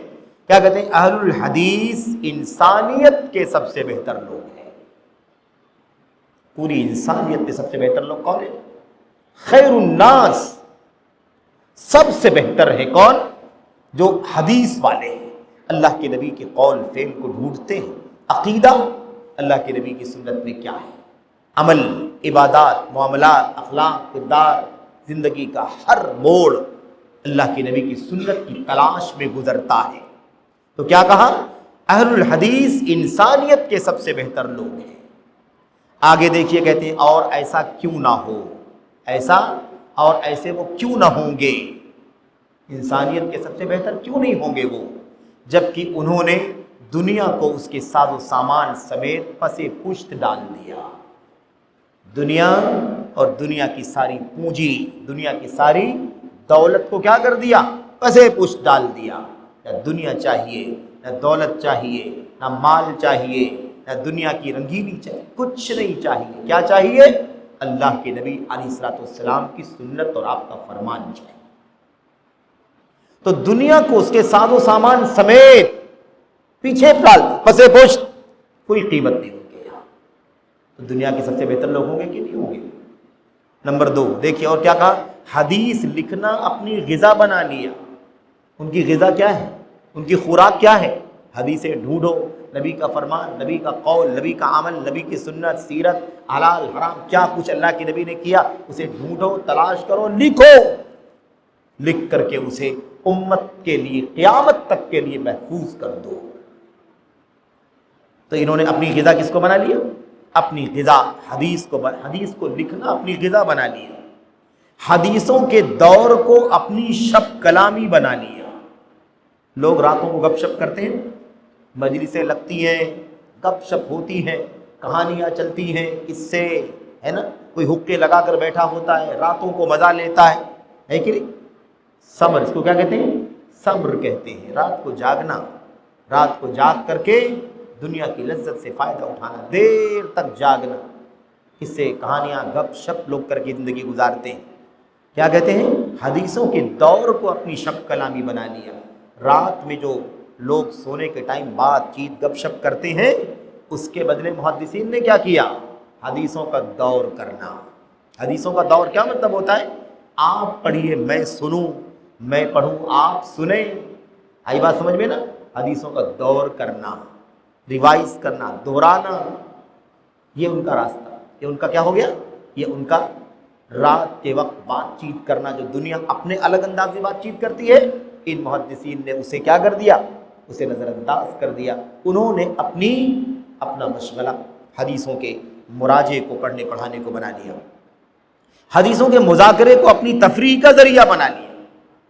کیا کہتے ہیں؟ اہل الحدیث انسانیت کے سب سے بہتر لوگ ہیں. پوری انسانیت کے سب سے بہتر لوگ کون ہیں؟ خیر الناس، سب سے بہتر ہے کون؟ جو حدیث والے ہیں، اللہ کے نبی کے قول فعل کو ڈھونڈتے ہیں. عقیدہ اللہ کے نبی کی سنت میں کیا ہے، عمل، عبادات، معاملات، اخلاق، کردار، زندگی کا ہر موڑ اللہ کے نبی کی سنت کی تلاش میں گزرتا ہے. تو کیا کہا؟ اہل الحدیث انسانیت کے سب سے بہتر لوگ ہیں. آگے دیکھیے کہتے ہیں اور ایسا کیوں نہ ہو، ایسا اور ایسے وہ کیوں نہ ہوں گے، انسانیت کے سب سے بہتر کیوں نہیں ہوں گے وہ، جبکہ انہوں نے دنیا کو اس کے ساز و سامان سمیت پس پشت ڈال دیا. دنیا اور دنیا کی ساری پونجی، دنیا کی ساری دولت کو کیا کر دیا؟ پس پشت ڈال دیا. نہ دنیا چاہیے، نہ دولت چاہیے، نہ مال چاہیے، نہ دنیا کی رنگینی چاہیے، کچھ نہیں چاہیے. کیا چاہیے؟ اللہ کے نبی علیہ الصلوۃ والسلام کی سنت اور آپ کا فرمان چاہیے. تو دنیا کو اس کے ساز و سامان سمیت پیچھے ڈال دیا، پسے پشت، کوئی قیمت نہیں ہوگی. تو دنیا کے سب سے بہتر لوگ ہوں گے کہ نہیں ہوں گے؟ نمبر 2 دیکھیے اور کیا کہا؟ حدیث لکھنا اپنی غذا بنا لیا. ان کی غذا کیا ہے؟ ان کی خوراک کیا ہے؟ حدیثیں ڈھونڈو، نبی کا فرمان، نبی کا قول، نبی کا عمل، نبی کی سنت، سیرت، حلال حرام کیا کچھ اللہ کے نبی نے کیا، اسے ڈھونڈو، تلاش کرو، لکھو. لکھ کر کے اسے امت کے لیے قیامت تک کے لیے محفوظ کر دو. تو انہوں نے اپنی غذا کس کو بنا لیا؟ اپنی غذا حدیث کو لکھنا اپنی غذا بنا لیا. حدیثوں کے دور کو اپنی شب کلامی بنا لیا. لوگ راتوں کو گپ شپ کرتے ہیں، مجلسیں لگتی ہیں، گپ شپ ہوتی ہیں، کہانیاں چلتی ہیں، اس سے ہے نا، کوئی حقے لگا کر بیٹھا ہوتا ہے، راتوں کو مزہ لیتا ہے کہ نہیں؟ صبر، اس کو کیا کہتے ہیں؟ صبر کہتے ہیں. رات کو جاگنا، رات کو جاگ کر کے دنیا کی لذت سے فائدہ اٹھانا، دیر تک جاگنا، اس سے کہانیاں گپ شپ لوگ کر کے زندگی گزارتے ہیں. کیا کہتے ہیں؟ حدیثوں کے دور کو اپنی شب کلامی بنا لیا. رات میں جو لوگ سونے کے ٹائم بات چیت گپ شپ کرتے ہیں، اس کے بدلے محدثین نے کیا کیا؟ حدیثوں کا دور کرنا. حدیثوں کا دور کیا مطلب ہوتا ہے؟ آپ پڑھیے میں سنوں، میں پڑھوں آپ سنیں. آئی بات سمجھ میں نا؟ حدیثوں کا دور کرنا، ریوائز کرنا، دہرانا، یہ ان کا راستہ. یہ ان کا کیا ہو گیا؟ یہ ان کا رات کے وقت بات چیت کرنا، جو دنیا اپنے الگ انداز سے بات چیت کرتی ہے، ان محدثین نے اسے کیا کر دیا؟ اسے نظر انداز کر دیا. انہوں نے اپنا مشغلہ حدیثوں کے مراجعے کو پڑھنے پڑھانے کو بنا لیا. حدیثوں کے مذاکرے کو اپنی تفریح کا ذریعہ بنا لیا.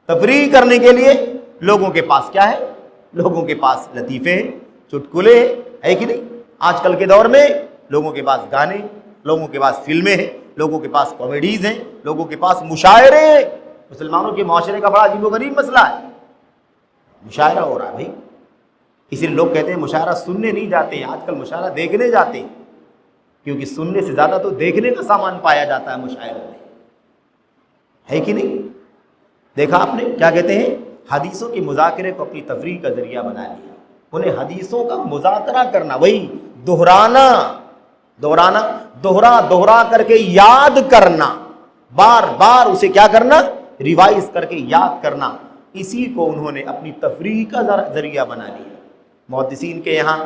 تفریح کرنے کے لیے لوگوں کے پاس کیا ہے؟ لوگوں کے پاس لطیفے ہیں، چٹکلے ہے کہ نہیں؟ آج کل کے دور میں لوگوں کے پاس گانے، لوگوں کے پاس فلمیں ہیں، لوگوں کے پاس کامیڈیز ہیں، لوگوں کے پاس مشاعرے ہیں. مسلمانوں کے معاشرے کا بڑا عجیب و غریب مسئلہ ہے، مشاعرہ ہو رہا ہے بھائی. اسی لیے لوگ کہتے ہیں مشاعرہ سننے نہیں جاتے ہیں، آج کل مشاعرہ دیکھنے جاتے ہیں، کیونکہ سننے سے زیادہ تو دیکھنے کا سامان پایا جاتا ہے مشاعرے میں، ہے کہ نہیں؟ دیکھا آپ نے کیا کہتے ہیں؟ حدیثوں کے مذاکرے کو اپنی تفریح کا ذریعہ بنا لیا. انہیں حدیثوں کا مذاکرہ کرنا، وہی دہرانا، دوہرا کر کے یاد کرنا. بار بار اسے کیا کرنا؟ ریوائز کر کے یاد کرنا. اسی کو انہوں نے اپنی تفریح کا ذریعہ بنا لیا. محدثین کے یہاں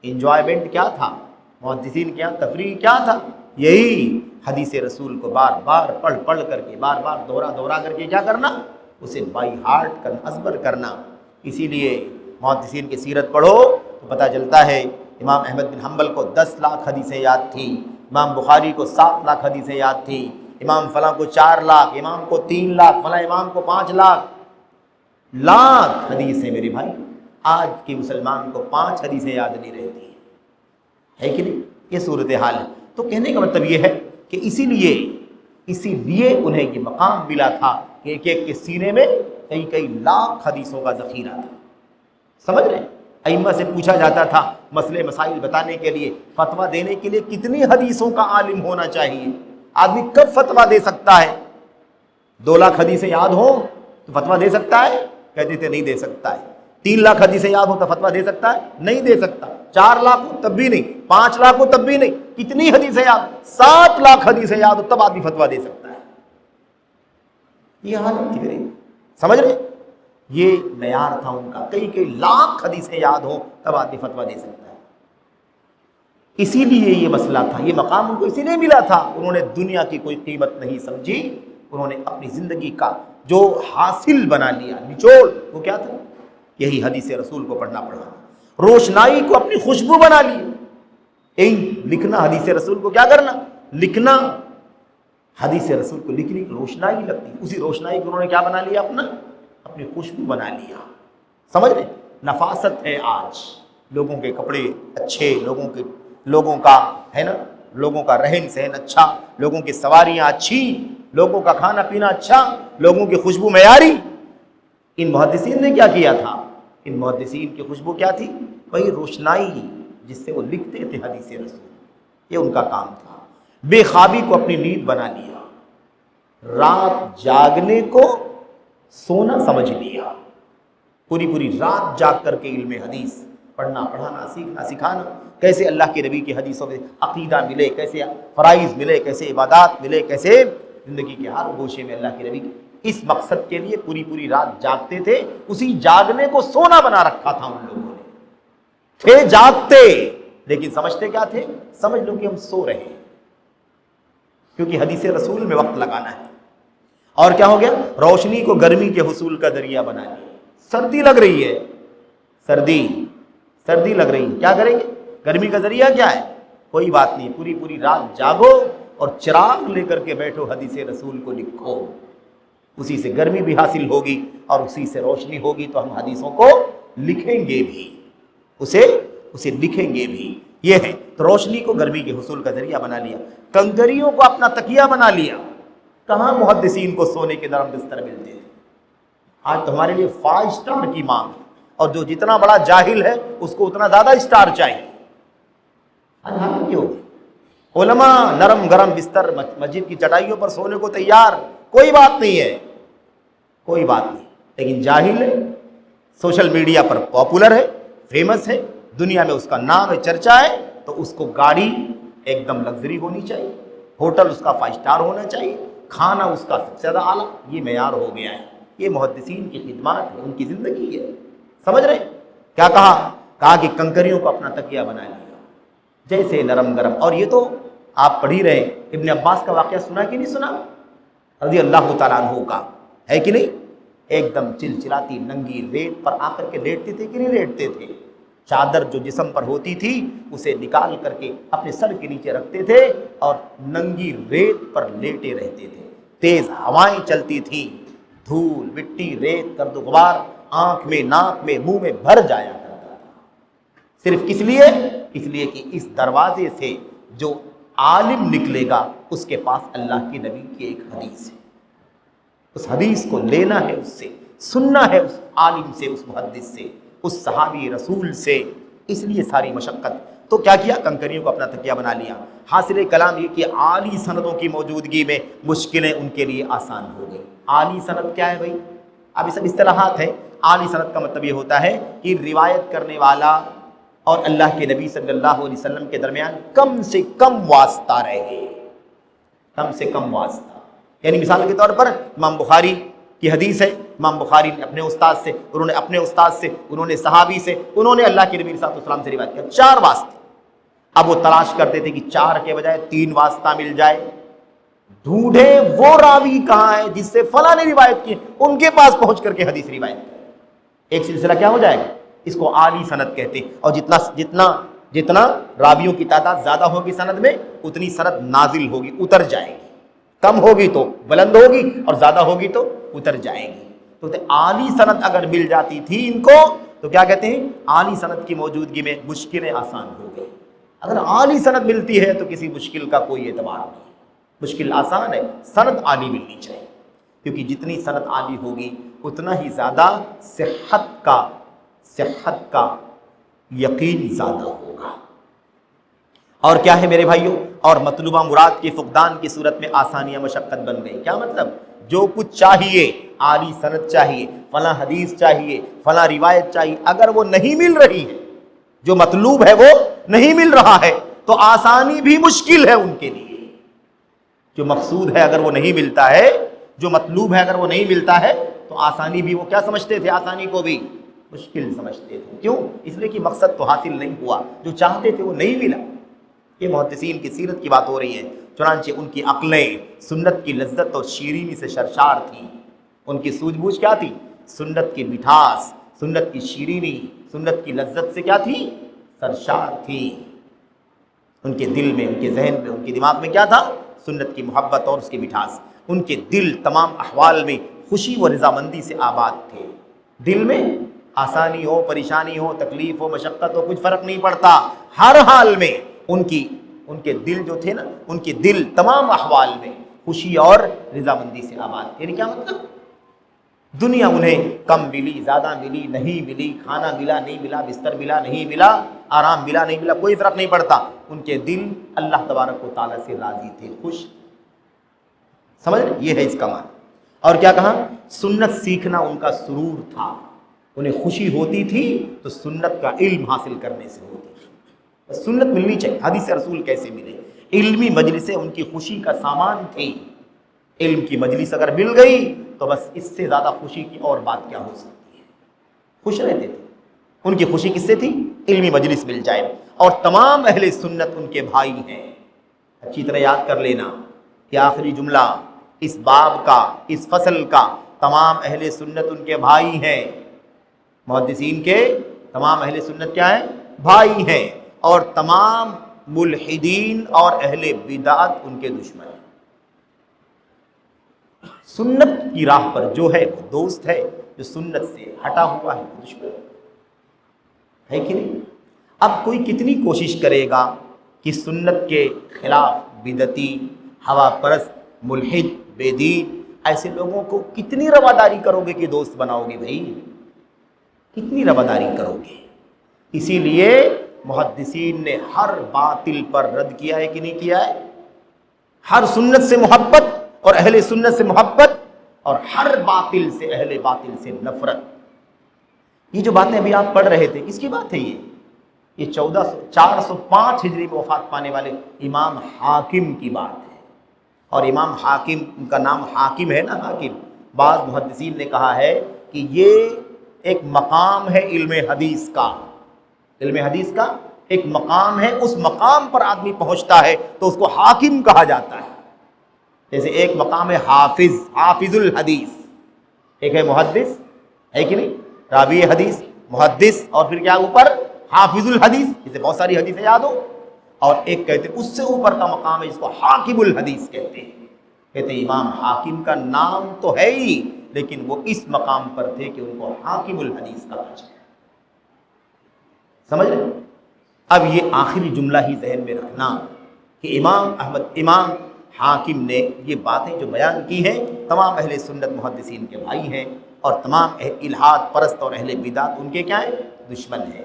انجوائمنٹ کیا تھا؟ محدثین کے یہاں تفریح کیا تھا؟ یہی حدیث رسول کو بار بار پڑھ پڑھ کر کے، بار بار دہرا کر کے کیا کرنا؟ اسے بائی ہارٹ کرنا، ازبر کرنا. اسی لیے محدثین کی سیرت پڑھو تو پتہ چلتا ہے امام احمد بن حنبل کو 10 لاکھ حدیثیں یاد تھی، امام بخاری کو 7 لاکھ حدیثیں یاد تھی، امام فلاں کو 4 لاکھ، امام کو 3 لاکھ، فلاں امام کو 5 لاکھ حدیثیں. میرے بھائی آج کے مسلمان کو 5 حدیثیں یاد نہیں رہتی ہے کہ نہیں؟ یہ صورتحال ہے. تو کہنے کا مطلب یہ ہے کہ اسی لیے انہیں یہ مقام ملا تھا کہ ایک ایک کے سینے میں کئی لاکھ حدیثوں کا ذخیرہ تھا. سمجھ رہے ہیں؟ ائمہ سے پوچھا جاتا تھا مسئلے مسائل بتانے کے لیے، فتویٰ دینے کے لیے کتنی حدیثوں کا عالم ہونا چاہیے؟ آدمی کب فتویٰ دے سکتا ہے؟ 2 لاکھ حدیثیں یاد ہوں تو فتویٰ دے سکتا ہے؟ کہتے تھے نہیں دے سکتا ہے. 3 لاکھ حدیثیں یاد ہوں تو فتویٰ دے سکتا ہے؟ نہیں دے سکتا. 4 لاکھ ہو تب بھی نہیں، 5 لاکھ ہو تب بھی نہیں. کتنی حدیثیں یاد؟ 7 لاکھ حدیثیں یاد ہو تب آدمی فتویٰ دے سکتا ہے. یہ حالت تھی میری، سمجھ رہے؟ یہ معیار تھا ان کا. کئی لاکھ حدیثیں یاد ہوں تب آدمی فتویٰ دے سکتا ہے. اسی لیے یہ مسئلہ تھا، یہ مقام ان کو اسی لیے ملا تھا. انہوں نے دنیا کی کوئی قیمت نہیں سمجھی، انہوں نے اپنی زندگی کا جو حاصل بنا لیا، نچوڑ، وہ کیا تھا؟ یہی حدیث رسول کو پڑھنا پڑھانا. روشنائی کو اپنی خوشبو بنا لی. لکھنا حدیث رسول کو کیا کرنا؟ لکھنا. حدیث رسول کو لکھنے کی روشنائی لگتی، اسی روشنائی کو انہوں نے کیا بنا لیا؟ اپنی خوشبو بنا لیا. سمجھ رہے؟ نفاست ہے آج. لوگوں کے کپڑے اچھے، لوگوں کا ہے نا، لوگوں کا رہن سہن اچھا، لوگوں کی سواریاں اچھی، لوگوں کا کھانا پینا اچھا، لوگوں کی خوشبو معیاری. ان محدثین نے کیا کیا تھا؟ ان محدثین کی خوشبو کیا تھی؟ وہی روشنائی جس سے وہ لکھتے تھے حدیث رسول. یہ ان کا کام تھا. بے خوابی کو اپنی نیند بنا لیا، رات جاگنے کو سونا سمجھ لیا. پوری رات جاگ کر کے علم حدیث پڑھنا، پڑھانا، سیکھنا، سکھانا. کیسے اللہ کے نبی کی حدیثوں میں عقیدہ ملے، کیسے فرائض ملے، کیسے عبادات ملے، کیسے زندگی کے ہر گوشے میں اللہ کے نبی کی. اس مقصد کے لیے پوری رات جاگتے تھے. اسی جاگنے کو سونا بنا رکھا تھا ان لوگوں نے. تھے جاگتے لیکن سمجھتے کیا تھے؟ سمجھ لو کہ ہم سو رہے ہیں، کیونکہ حدیث رسول میں وقت لگانا ہے. اور کیا ہو گیا؟ روشنی کو گرمی کے حصول کا ذریعہ بنا لیا. سردی لگ رہی ہے، سردی لگ رہی ہے، کیا کریں گے؟ گرمی کا ذریعہ کیا ہے؟ کوئی بات نہیں، پوری رات جاگو اور چراغ لے کر کے بیٹھو، حدیث رسول کو لکھو. اسی سے گرمی بھی حاصل ہوگی اور اسی سے روشنی ہوگی تو ہم حدیثوں کو لکھیں گے بھی، اسے لکھیں گے بھی. یہ ہے تو روشنی کو گرمی کے حصول کا ذریعہ بنا لیا. کنکریوں کو اپنا تکیہ بنا لیا. کہاں محدثین کو سونے کے نرم بستر ملتے تھے؟ آج تو ہمارے لیے 5 اسٹار کی مانگ، اور جو جتنا بڑا جاہل ہے اس کو اتنا زیادہ اسٹار چاہیے. علماء نرم گرم بستر مسجد کی چٹائیوں پر سونے کو تیار، کوئی بات نہیں ہے، کوئی بات نہیں. لیکن جاہل ہے، سوشل میڈیا پر پاپولر ہے، فیمس ہے، دنیا میں اس کا نام ہے، چرچا ہے، تو اس کو گاڑی ایک دم لگژری ہونی چاہیے، ہوٹل اس کا 5 اسٹار ہونا چاہیے، کھانا اس کا سب سے زیادہ اعلیٰ. یہ معیار ہو گیا ہے. یہ محدثین کی خدمات ہے، ان کی زندگی ہے. سمجھ رہے؟ کیا کہا کہ کنکریوں کو اپنا تکیہ بنا لیا، جیسے نرم گرم. اور یہ تو آپ پڑھ ہی رہے ہیں. ابن عباس کا واقعہ سنا کہ نہیں سنا؟ رضی اللہ تعالیٰ عنہ کا، ہے کہ نہیں؟ ایک دم چلچلاتی ننگی ریت پر آ کر کے لیٹتے تھے کہ نہیں لیٹتے تھے؟ چادر جو جسم پر ہوتی تھی اسے نکال کر کے اپنے سر کے نیچے رکھتے تھے اور ننگی ریت پر لیٹے رہتے تھے. تیز ہوائیں چلتی تھیں، دھول مٹی ریت گرد و غبار آنکھ میں، ناک میں، منہ میں بھر جایا کرتا تھا. صرف کس لیے کہ اس دروازے سے جو عالم نکلے گا اس کے پاس اللہ کے نبی کی ایک حدیث ہے. اس حدیث کو لینا ہے، اس سے سننا ہے، اس عالم سے، اس محدث سے، اس صحابی رسول سے. اس لیے ساری مشقت. تو کیا کیا؟ کنکریوں کو اپنا تکیہ بنا لیا. حاصل کلام یہ کہ عالی سندوں کی موجودگی میں مشکلیں ان کے لیے آسان ہو گئی. عالی سند کیا ہے بھائی؟ اب یہ سب اصطلاحات ہیں. عالی سند کا مطلب یہ ہوتا ہے کہ روایت کرنے والا اور اللہ کے نبی صلی اللہ علیہ وسلم کے درمیان کم سے کم واسطہ رہے. کم سے کم واسطہ. یعنی مثال کے طور پر امام بخاری کی حدیث ہے، امام بخاری نے اپنے استاد سے، انہوں نے اپنے استاد سے، انہوں نے صحابی سے، انہوں نے اللہ کے نبی صلی اللہ علیہ وسلم سے روایت کیا، 4 واسطے۔ اب وہ تلاش کرتے تھے کہ 4 کے بجائے 3 واسطہ مل جائے، ڈھونڈے وہ راوی کہاں ہے جس سے فلاں نے روایت کی، ان کے پاس پہنچ کر کے حدیث روایت کی۔ ایک سلسلہ کیا ہو جائے گا، اس کو عالی سند کہتے ہیں، اور جتنا راویوں کی تعداد زیادہ ہوگی سند میں، اتنی سند نازل ہوگی، اتر جائے گی، کم ہوگی تو بلند ہوگی اور زیادہ ہوگی تو اتر جائے گی۔ تو عالی سند اگر مل جاتی تھی ان کو تو کیا کہتے ہیں، عالی سند کی موجودگی میں مشکلیں آسان ہو گئی۔ اگر عالی سند ملتی ہے تو کسی مشکل کا کوئی اعتبار نہیں، مشکل آسان ہے، سند عالی ملنی چاہیے، کیونکہ جتنی سند عالی ہوگی اتنا ہی زیادہ صحت کا یقین زیادہ ہوگا۔ اور کیا ہے میرے بھائیوں، اور مطلوبہ مراد کے فقدان کی صورت میں آسانیاں مشقت بن گئی۔ کیا مطلب، جو کچھ چاہیے، عالی سند چاہیے، فلاں حدیث چاہیے، فلاں روایت چاہیے، اگر وہ نہیں مل رہی ہے، جو مطلوب ہے وہ نہیں مل رہا ہے، تو آسانی بھی مشکل ہے ان کے لیے۔ جو مقصود ہے اگر وہ نہیں ملتا ہے، جو مطلوب ہے اگر وہ نہیں ملتا ہے، تو آسانی بھی وہ کیا سمجھتے تھے، آسانی کو بھی مشکل سمجھتے تھے۔ کیوں؟ اس لیے کہ مقصد تو حاصل نہیں ہوا، جو چاہتے تھے وہ نہیں ملا۔ یہ محدثین کی سیرت کی بات ہو رہی ہے، چنانچہ ان کی عقلیں سنت کی لذت اور شیرینی سے سرشار تھیں، ان کی سوجھ بوجھ کیا تھی، سنت کی مٹھاس، سنت کی شیرینی، سنت کی لذت سے کیا تھی، سرشار تھی۔ ان کے دل میں، ان کے ذہن میں، ان کے دماغ میں کیا تھا، سنت کی محبت اور اس کی مٹھاس۔ ان کے دل تمام احوال میں خوشی و رضامندی سے آباد تھے۔ دل میں آسانی ہو، پریشانی ہو، تکلیف ہو، مشقت ہو، کچھ فرق نہیں پڑتا، ہر حال میں ان کے دل جو تھے نا، ان کے دل تمام احوال میں خوشی اور رضامندی سے آباد تھے۔ یعنی کیا مطلب، دنیا انہیں کم ملی، زیادہ ملی، نہیں ملی، کھانا ملا نہیں ملا، بستر ملا نہیں ملا، آرام ملا نہیں ملا، کوئی فرق نہیں پڑتا، ان کے دل اللہ تبارک و تعالیٰ سے راضی تھے، خوش۔ سمجھ رہے، یہ ہے اس کا معنی۔ اور کیا کہا، سنت سیکھنا ان کا سرور تھا، انہیں خوشی ہوتی تھی تو سنت کا علم حاصل کرنے سے ہوتی تھی۔ سنت ملنی چاہیے، حدیث رسول کیسے ملے، علمی مجلسیں ان کی خوشی کا سامان تھی۔ علم کی مجلس اگر مل گئی تو بس اس سے زیادہ خوشی کی اور بات کیا ہو سکتی ہے، خوش رہتے تھے۔ ان کی خوشی کس سے تھی، علمی مجلس مل جائے۔ اور تمام اہل سنت ان کے بھائی ہیں، اچھی طرح یاد کر لینا کہ آخری جملہ اس باب کا، اس فصل کا، تمام اہل سنت ان کے بھائی ہیں۔ محدثین کے تمام اہل سنت کیا ہیں، بھائی ہیں، اور تمام ملحدین اور اہل بدعت ان کے دشمن ہیں۔ سنت کی راہ پر جو ہے وہ دوست ہے، جو سنت سے ہٹا ہوا ہے وہ دشمن ہے کہ نہیں؟ اب کوئی کتنی کوشش کرے گا کہ سنت کے خلاف بدعتی، ہوا پرست، ملحد، بے دین ایسے لوگوں کو کتنی رواداری کرو گے کہ دوست بناؤ گے بھائی، کتنی رواداری کرو گے؟ اسی لیے محدثین نے ہر باطل پر رد کیا ہے کہ نہیں کیا ہے، ہر سنت سے محبت اور اہل سنت سے محبت، اور ہر باطل سے، اہل باطل سے نفرت۔ یہ جو باتیں ابھی آپ پڑھ رہے تھے، کس کی بات ہے یہ 405 ہجری میں وفات پانے والے امام حاکم کی بات ہے۔ اور امام حاکم، ان کا نام حاکم ہے نا، حاکم، بعض محدثین نے کہا ہے کہ یہ ایک مقام ہے علم حدیث کا، علم حدیث کا ایک مقام ہے، اس مقام پر آدمی پہنچتا ہے تو اس کو حاکم کہا جاتا ہے۔ جیسے ایک مقام ہے حافظ، حافظ الحدیث، ایک ہے محدث، ہے کہ نہیں، راوی حدیث، محدث، اور پھر کیا اوپر حافظ الحدیث، جسے بہت ساری حدیثیں یاد ہو، اور ایک کہتے ہیں اس سے اوپر کا مقام ہے جس کو حاکم الحدیث کہتے ہیں۔ کہتے ہیں امام حاکم کا نام تو ہے ہی، لیکن وہ اس مقام پر تھے کہ ان کو حاکم الحدیث کا درجہ ہے۔ سمجھ رہے؟ اب یہ آخری جملہ ہی ذہن میں رکھنا کہ امام حاکم نے یہ باتیں جو بیان کی ہیں، تمام اہل سنت محدثین کے بھائی ہیں، اور تمام الحاد پرست اور اہل بدعت ان کے کیا ہیں، دشمن ہیں۔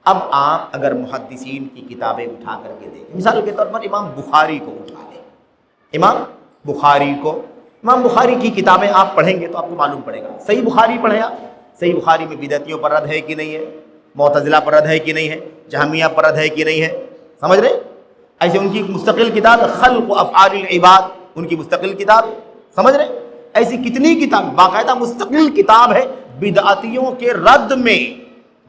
اب آپ اگر محدثین کی کتابیں اٹھا کر کے دیکھیں، مثال کے طور پر امام بخاری کو اٹھا لیں، امام بخاری کی کتابیں آپ پڑھیں گے تو آپ کو معلوم پڑے گا۔ صحیح بخاری پڑھیں آپ، صحیح بخاری میں بدعتیوں پر رد ہے کہ نہیں ہے، معتزلہ پر رد ہے کہ نہیں ہے، جہمیہ پر رد ہے کہ نہیں ہے، سمجھ رہے؟ ایسے ان کی مستقل کتاب خلق و افعال العباد، ان کی مستقل کتاب سمجھ رہے؟ ایسی کتنی کتاب، باقاعدہ مستقل کتاب ہے بدعتیوں کے رد میں،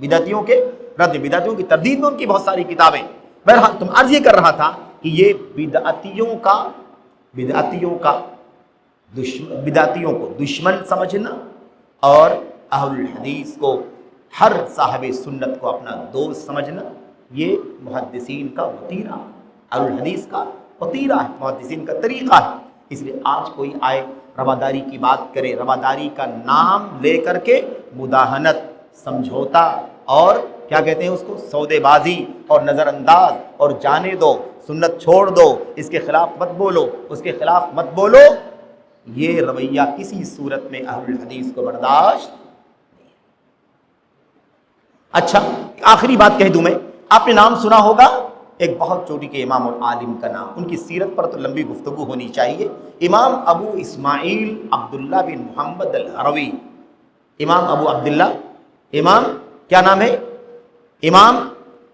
بدعتیوں کے رد، بدعتیوں کی تردید میں ان کی بہت ساری کتابیں۔ بہرحال تم عرض یہ کر رہا تھا کہ یہ بدعتیوں کو دشمن سمجھنا اور اہل الحدیث کو، ہر صاحب سنت کو اپنا دوست سمجھنا، یہ محدثین کا وتیرہ، اہل الحدیث کا وتیرہ ہے، محدثین کا طریقہ ہے۔ اس لیے آج کوئی آئے رواداری کی بات کرے، رواداری کا نام لے کر کے مداہنت، سمجھوتا اور کیا کہتے ہیں اس کو، سودے بازی اور نظر انداز اور جانے دو، سنت چھوڑ دو، اس کے خلاف مت بولو، اس کے خلاف مت بولو، یہ رویہ کسی صورت میں اہل الحدیث کو برداشت نہیں۔ اچھا آخری بات کہہ دوں میں، آپ نے نام سنا ہوگا ایک بہت چوٹی کے امام اور عالم کا نام، ان کی سیرت پر تو لمبی گفتگو ہونی چاہیے، امام ابو اسماعیل عبداللہ بن محمد الہروی۔ امام ابو عبداللہ، امام کیا نام ہے؟ امام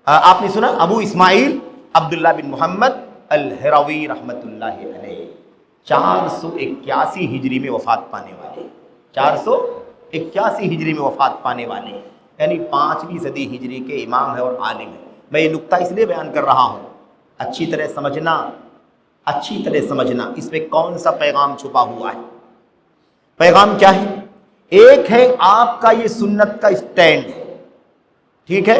آپ نے سنا ابو اسماعیل عبداللہ بن محمد الہروی رحمۃ اللہ علیہ، 481 ہجری میں وفات پانے والے، 481 ہجری میں وفات پانے والے، یعنی 5ویں صدی ہجری کے امام ہے اور عالم ہے۔ میں یہ نقطہ اس لیے بیان کر رہا ہوں، اچھی طرح سمجھنا اس میں کون سا پیغام چھپا ہوا ہے۔ پیغام کیا ہے؟ ایک ہے آپ کا یہ سنت کا اسٹینڈ ہے، ٹھیک ہے،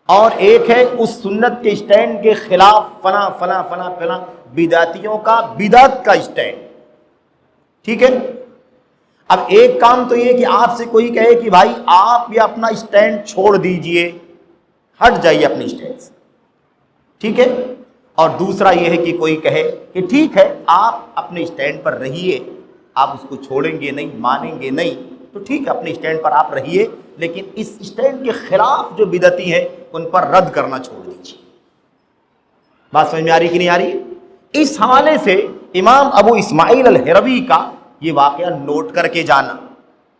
اور ایک ہے اس سنت کے اسٹینڈ کے خلاف فلاں فلاں فلاں فلاں بدعتیوں کا بدعت کا اسٹینڈ، ٹھیک ہے۔ اب ایک کام تو یہ کہ آپ سے کوئی کہے کہ بھائی آپ یہ اپنا اسٹینڈ چھوڑ دیجئے، ہٹ جائیے اپنے اسٹینڈ سے، ٹھیک ہے، اور دوسرا یہ ہے کہ کوئی کہے کہ ٹھیک ہے آپ اپنے اسٹینڈ پر رہیے، آپ اس کو چھوڑیں گے نہیں، مانیں گے نہیں تو ٹھیک ہے اپنے اسٹینڈ پر آپ رہیے، لیکن اس اسٹینڈ کے خلاف جو بدعتی ہیں ان پر رد کرنا چھوڑ دیجیے۔ بات سمجھ میں آ رہی کہ نہیں آ رہی؟ اس حوالے سے امام ابو اسماعیل الہروی کا یہ واقعہ نوٹ کر کے جانا،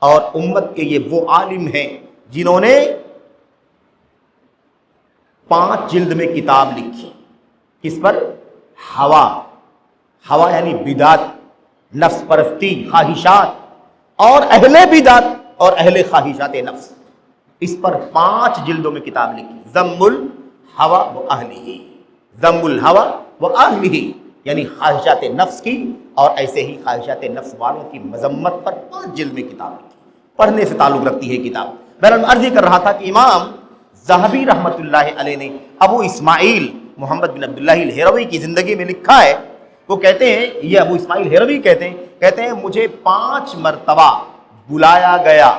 اور امت کے یہ وہ عالم ہیں جنہوں نے 5 جلد میں کتاب لکھی، کس پر؟ ہوا یعنی بدعت، نفس پرستی، خواہشات اور اہل بدعت اور اہل خواہشات نفس، اس پر 5 جلدوں میں کتاب لکھی، ذم الہوی و اہلہ، ذم الہوی و اہلہ، یعنی خواہشات نفس کی اور ایسے ہی خواہشات نفس والوں کی مذمت پر 5 جلد میں کتاب لکھی، پڑھنے سے تعلق رکھتی ہے کتاب۔ بہرحال عرض کر رہا تھا کہ امام ذہبی رحمۃ اللہ علیہ نے ابو اسماعیل محمد بن عبداللہ الہروی کی زندگی میں لکھا ہے، وہ کہتے ہیں، یہ ابو اسماعیل الہروی کہتے ہیں مجھے 5 مرتبہ بلایا گیا،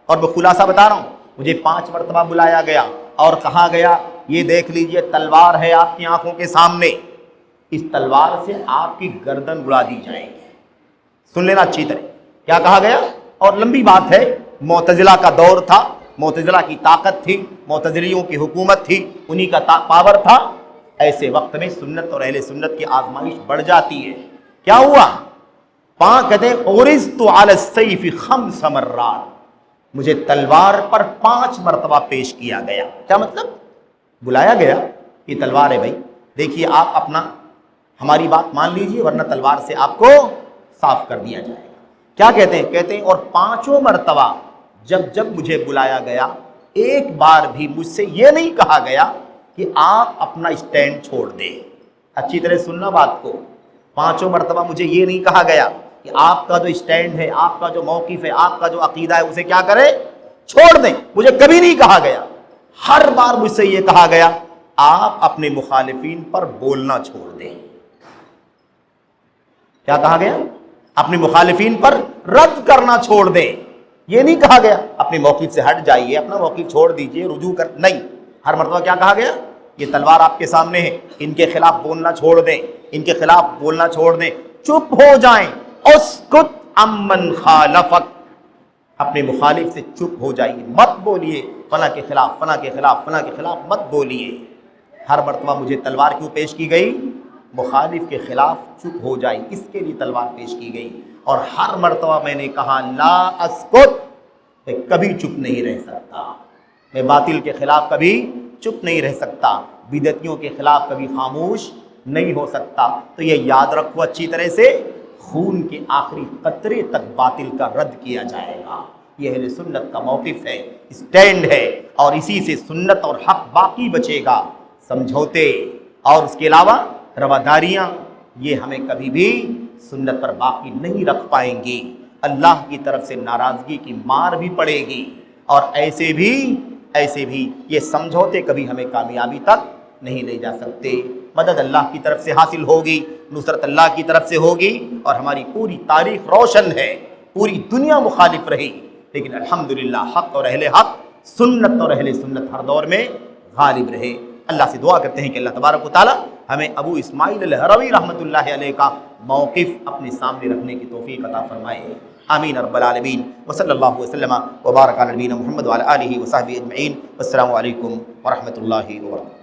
اور میں خلاصہ بتا رہا ہوں، مجھے 5 مرتبہ بلایا گیا اور کہا گیا یہ دیکھ لیجئے تلوار ہے آپ کی آنکھوں کے سامنے، اس تلوار سے آپ کی گردن اڑا دی جائے گی۔ سن لینا اچھی طرح کیا کہا گیا، اور لمبی بات ہے، معتزلہ کا دور تھا، معتزلہ کی طاقت تھی، معتزلیوں کی حکومت تھی، انہی کا پاور تھا، ایسے وقت میں سنت اور اہل سنت کی آزمائش بڑھ جاتی ہے۔ کیا ہوا؟ کہتے ہیں اورثت علی السیف 5 مرات، مجھے تلوار پر 5 مرتبہ پیش کیا گیا۔ کیا مطلب؟ بلایا گیا، یہ تلوار ہے بھائی، دیکھیے آپ اپنا ہماری بات مان لیجیے ورنہ تلوار سے آپ کو صاف کر دیا جائے گا۔ کیا کہتے ہیں اور 5 مرتبہ جب مجھے بلایا گیا، ایک بار بھی مجھ سے یہ نہیں کہا گیا کہ آپ اپنا اسٹینڈ چھوڑ دیں۔ اچھی طرح سننا بات کو، 5 مرتبہ مجھے یہ نہیں کہا گیا کہ آپ کا جو اسٹینڈ ہے، آپ کا جو موقف ہے، آپ کا جو عقیدہ ہے اسے کیا کریں؟ چھوڑ دیں، مجھے کبھی نہیں کہا گیا۔ ہر بار مجھ سے یہ کہا گیا آپ اپنے مخالفین پر بولنا چھوڑ دیں۔ کیا کہا گیا؟ اپنے مخالفین پر رد کرنا چھوڑ دیں، یہ نہیں کہا گیا اپنے موقف سے ہٹ جائیے، اپنا موقف چھوڑ دیجئے، رجوع کر نہیں۔ ہر مرتبہ کیا کہا گیا؟ یہ تلوار آپ کے سامنے ہے، ان کے خلاف بولنا چھوڑ دیں، ان کے خلاف بولنا چھوڑ دیں، چپ ہو جائیں، اسکت عمن خالفک، اپنے مخالف سے چپ ہو جائیے، مت بولیے فلاں کے خلاف، فلاں کے خلاف، فلاں کے خلاف مت بولیے۔ ہر مرتبہ مجھے تلوار کیوں پیش کی گئی؟ مخالف کے خلاف چپ ہو جائے، اس کے لیے تلوار پیش کی گئی۔ اور ہر مرتبہ میں نے کہا لا اسکت، میں کبھی چپ نہیں رہ سکتا، میں باطل کے خلاف کبھی چپ نہیں رہ سکتا، بدعتیوں کے خلاف کبھی خاموش نہیں ہو سکتا۔ تو یہ یاد رکھو اچھی طرح سے، خون کے آخری قطرے تک باطل کا رد کیا جائے گا۔ یہ اہل سنت کا موقف ہے، اسٹینڈ ہے، اور اسی سے سنت اور حق باقی بچے گا۔ سمجھوتے اور اس کے علاوہ رواداریاں یہ ہمیں کبھی بھی سنت پر باقی نہیں رکھ پائیں گی۔ اللہ کی طرف سے ناراضگی کی مار بھی پڑے گی، اور ایسے بھی یہ سمجھوتے کبھی ہمیں کامیابی تک نہیں لے جا سکتے۔ مدد اللہ کی طرف سے حاصل ہوگی، نصرت اللہ کی طرف سے ہوگی، اور ہماری پوری تاریخ روشن ہے۔ پوری دنیا مخالف رہی، لیکن الحمدللہ حق اور اہل حق، سنت اور اہل سنت ہر دور میں غالب رہے۔ اللہ سے دعا کرتے ہیں کہ اللہ تبارک و تعالی ہمیں ابو اسماعیل الہروی رحمۃ اللہ علیہ کا موقف اپنے سامنے رکھنے کی توفیق عطا فرمائے۔ آمین رب العالمین، وصلی اللہ وسلم وبارک علی نبینا محمد وعلی آلہ وصحبہ اجمعین۔ السلام علیکم ورحمۃ اللہ وبرکاتہ۔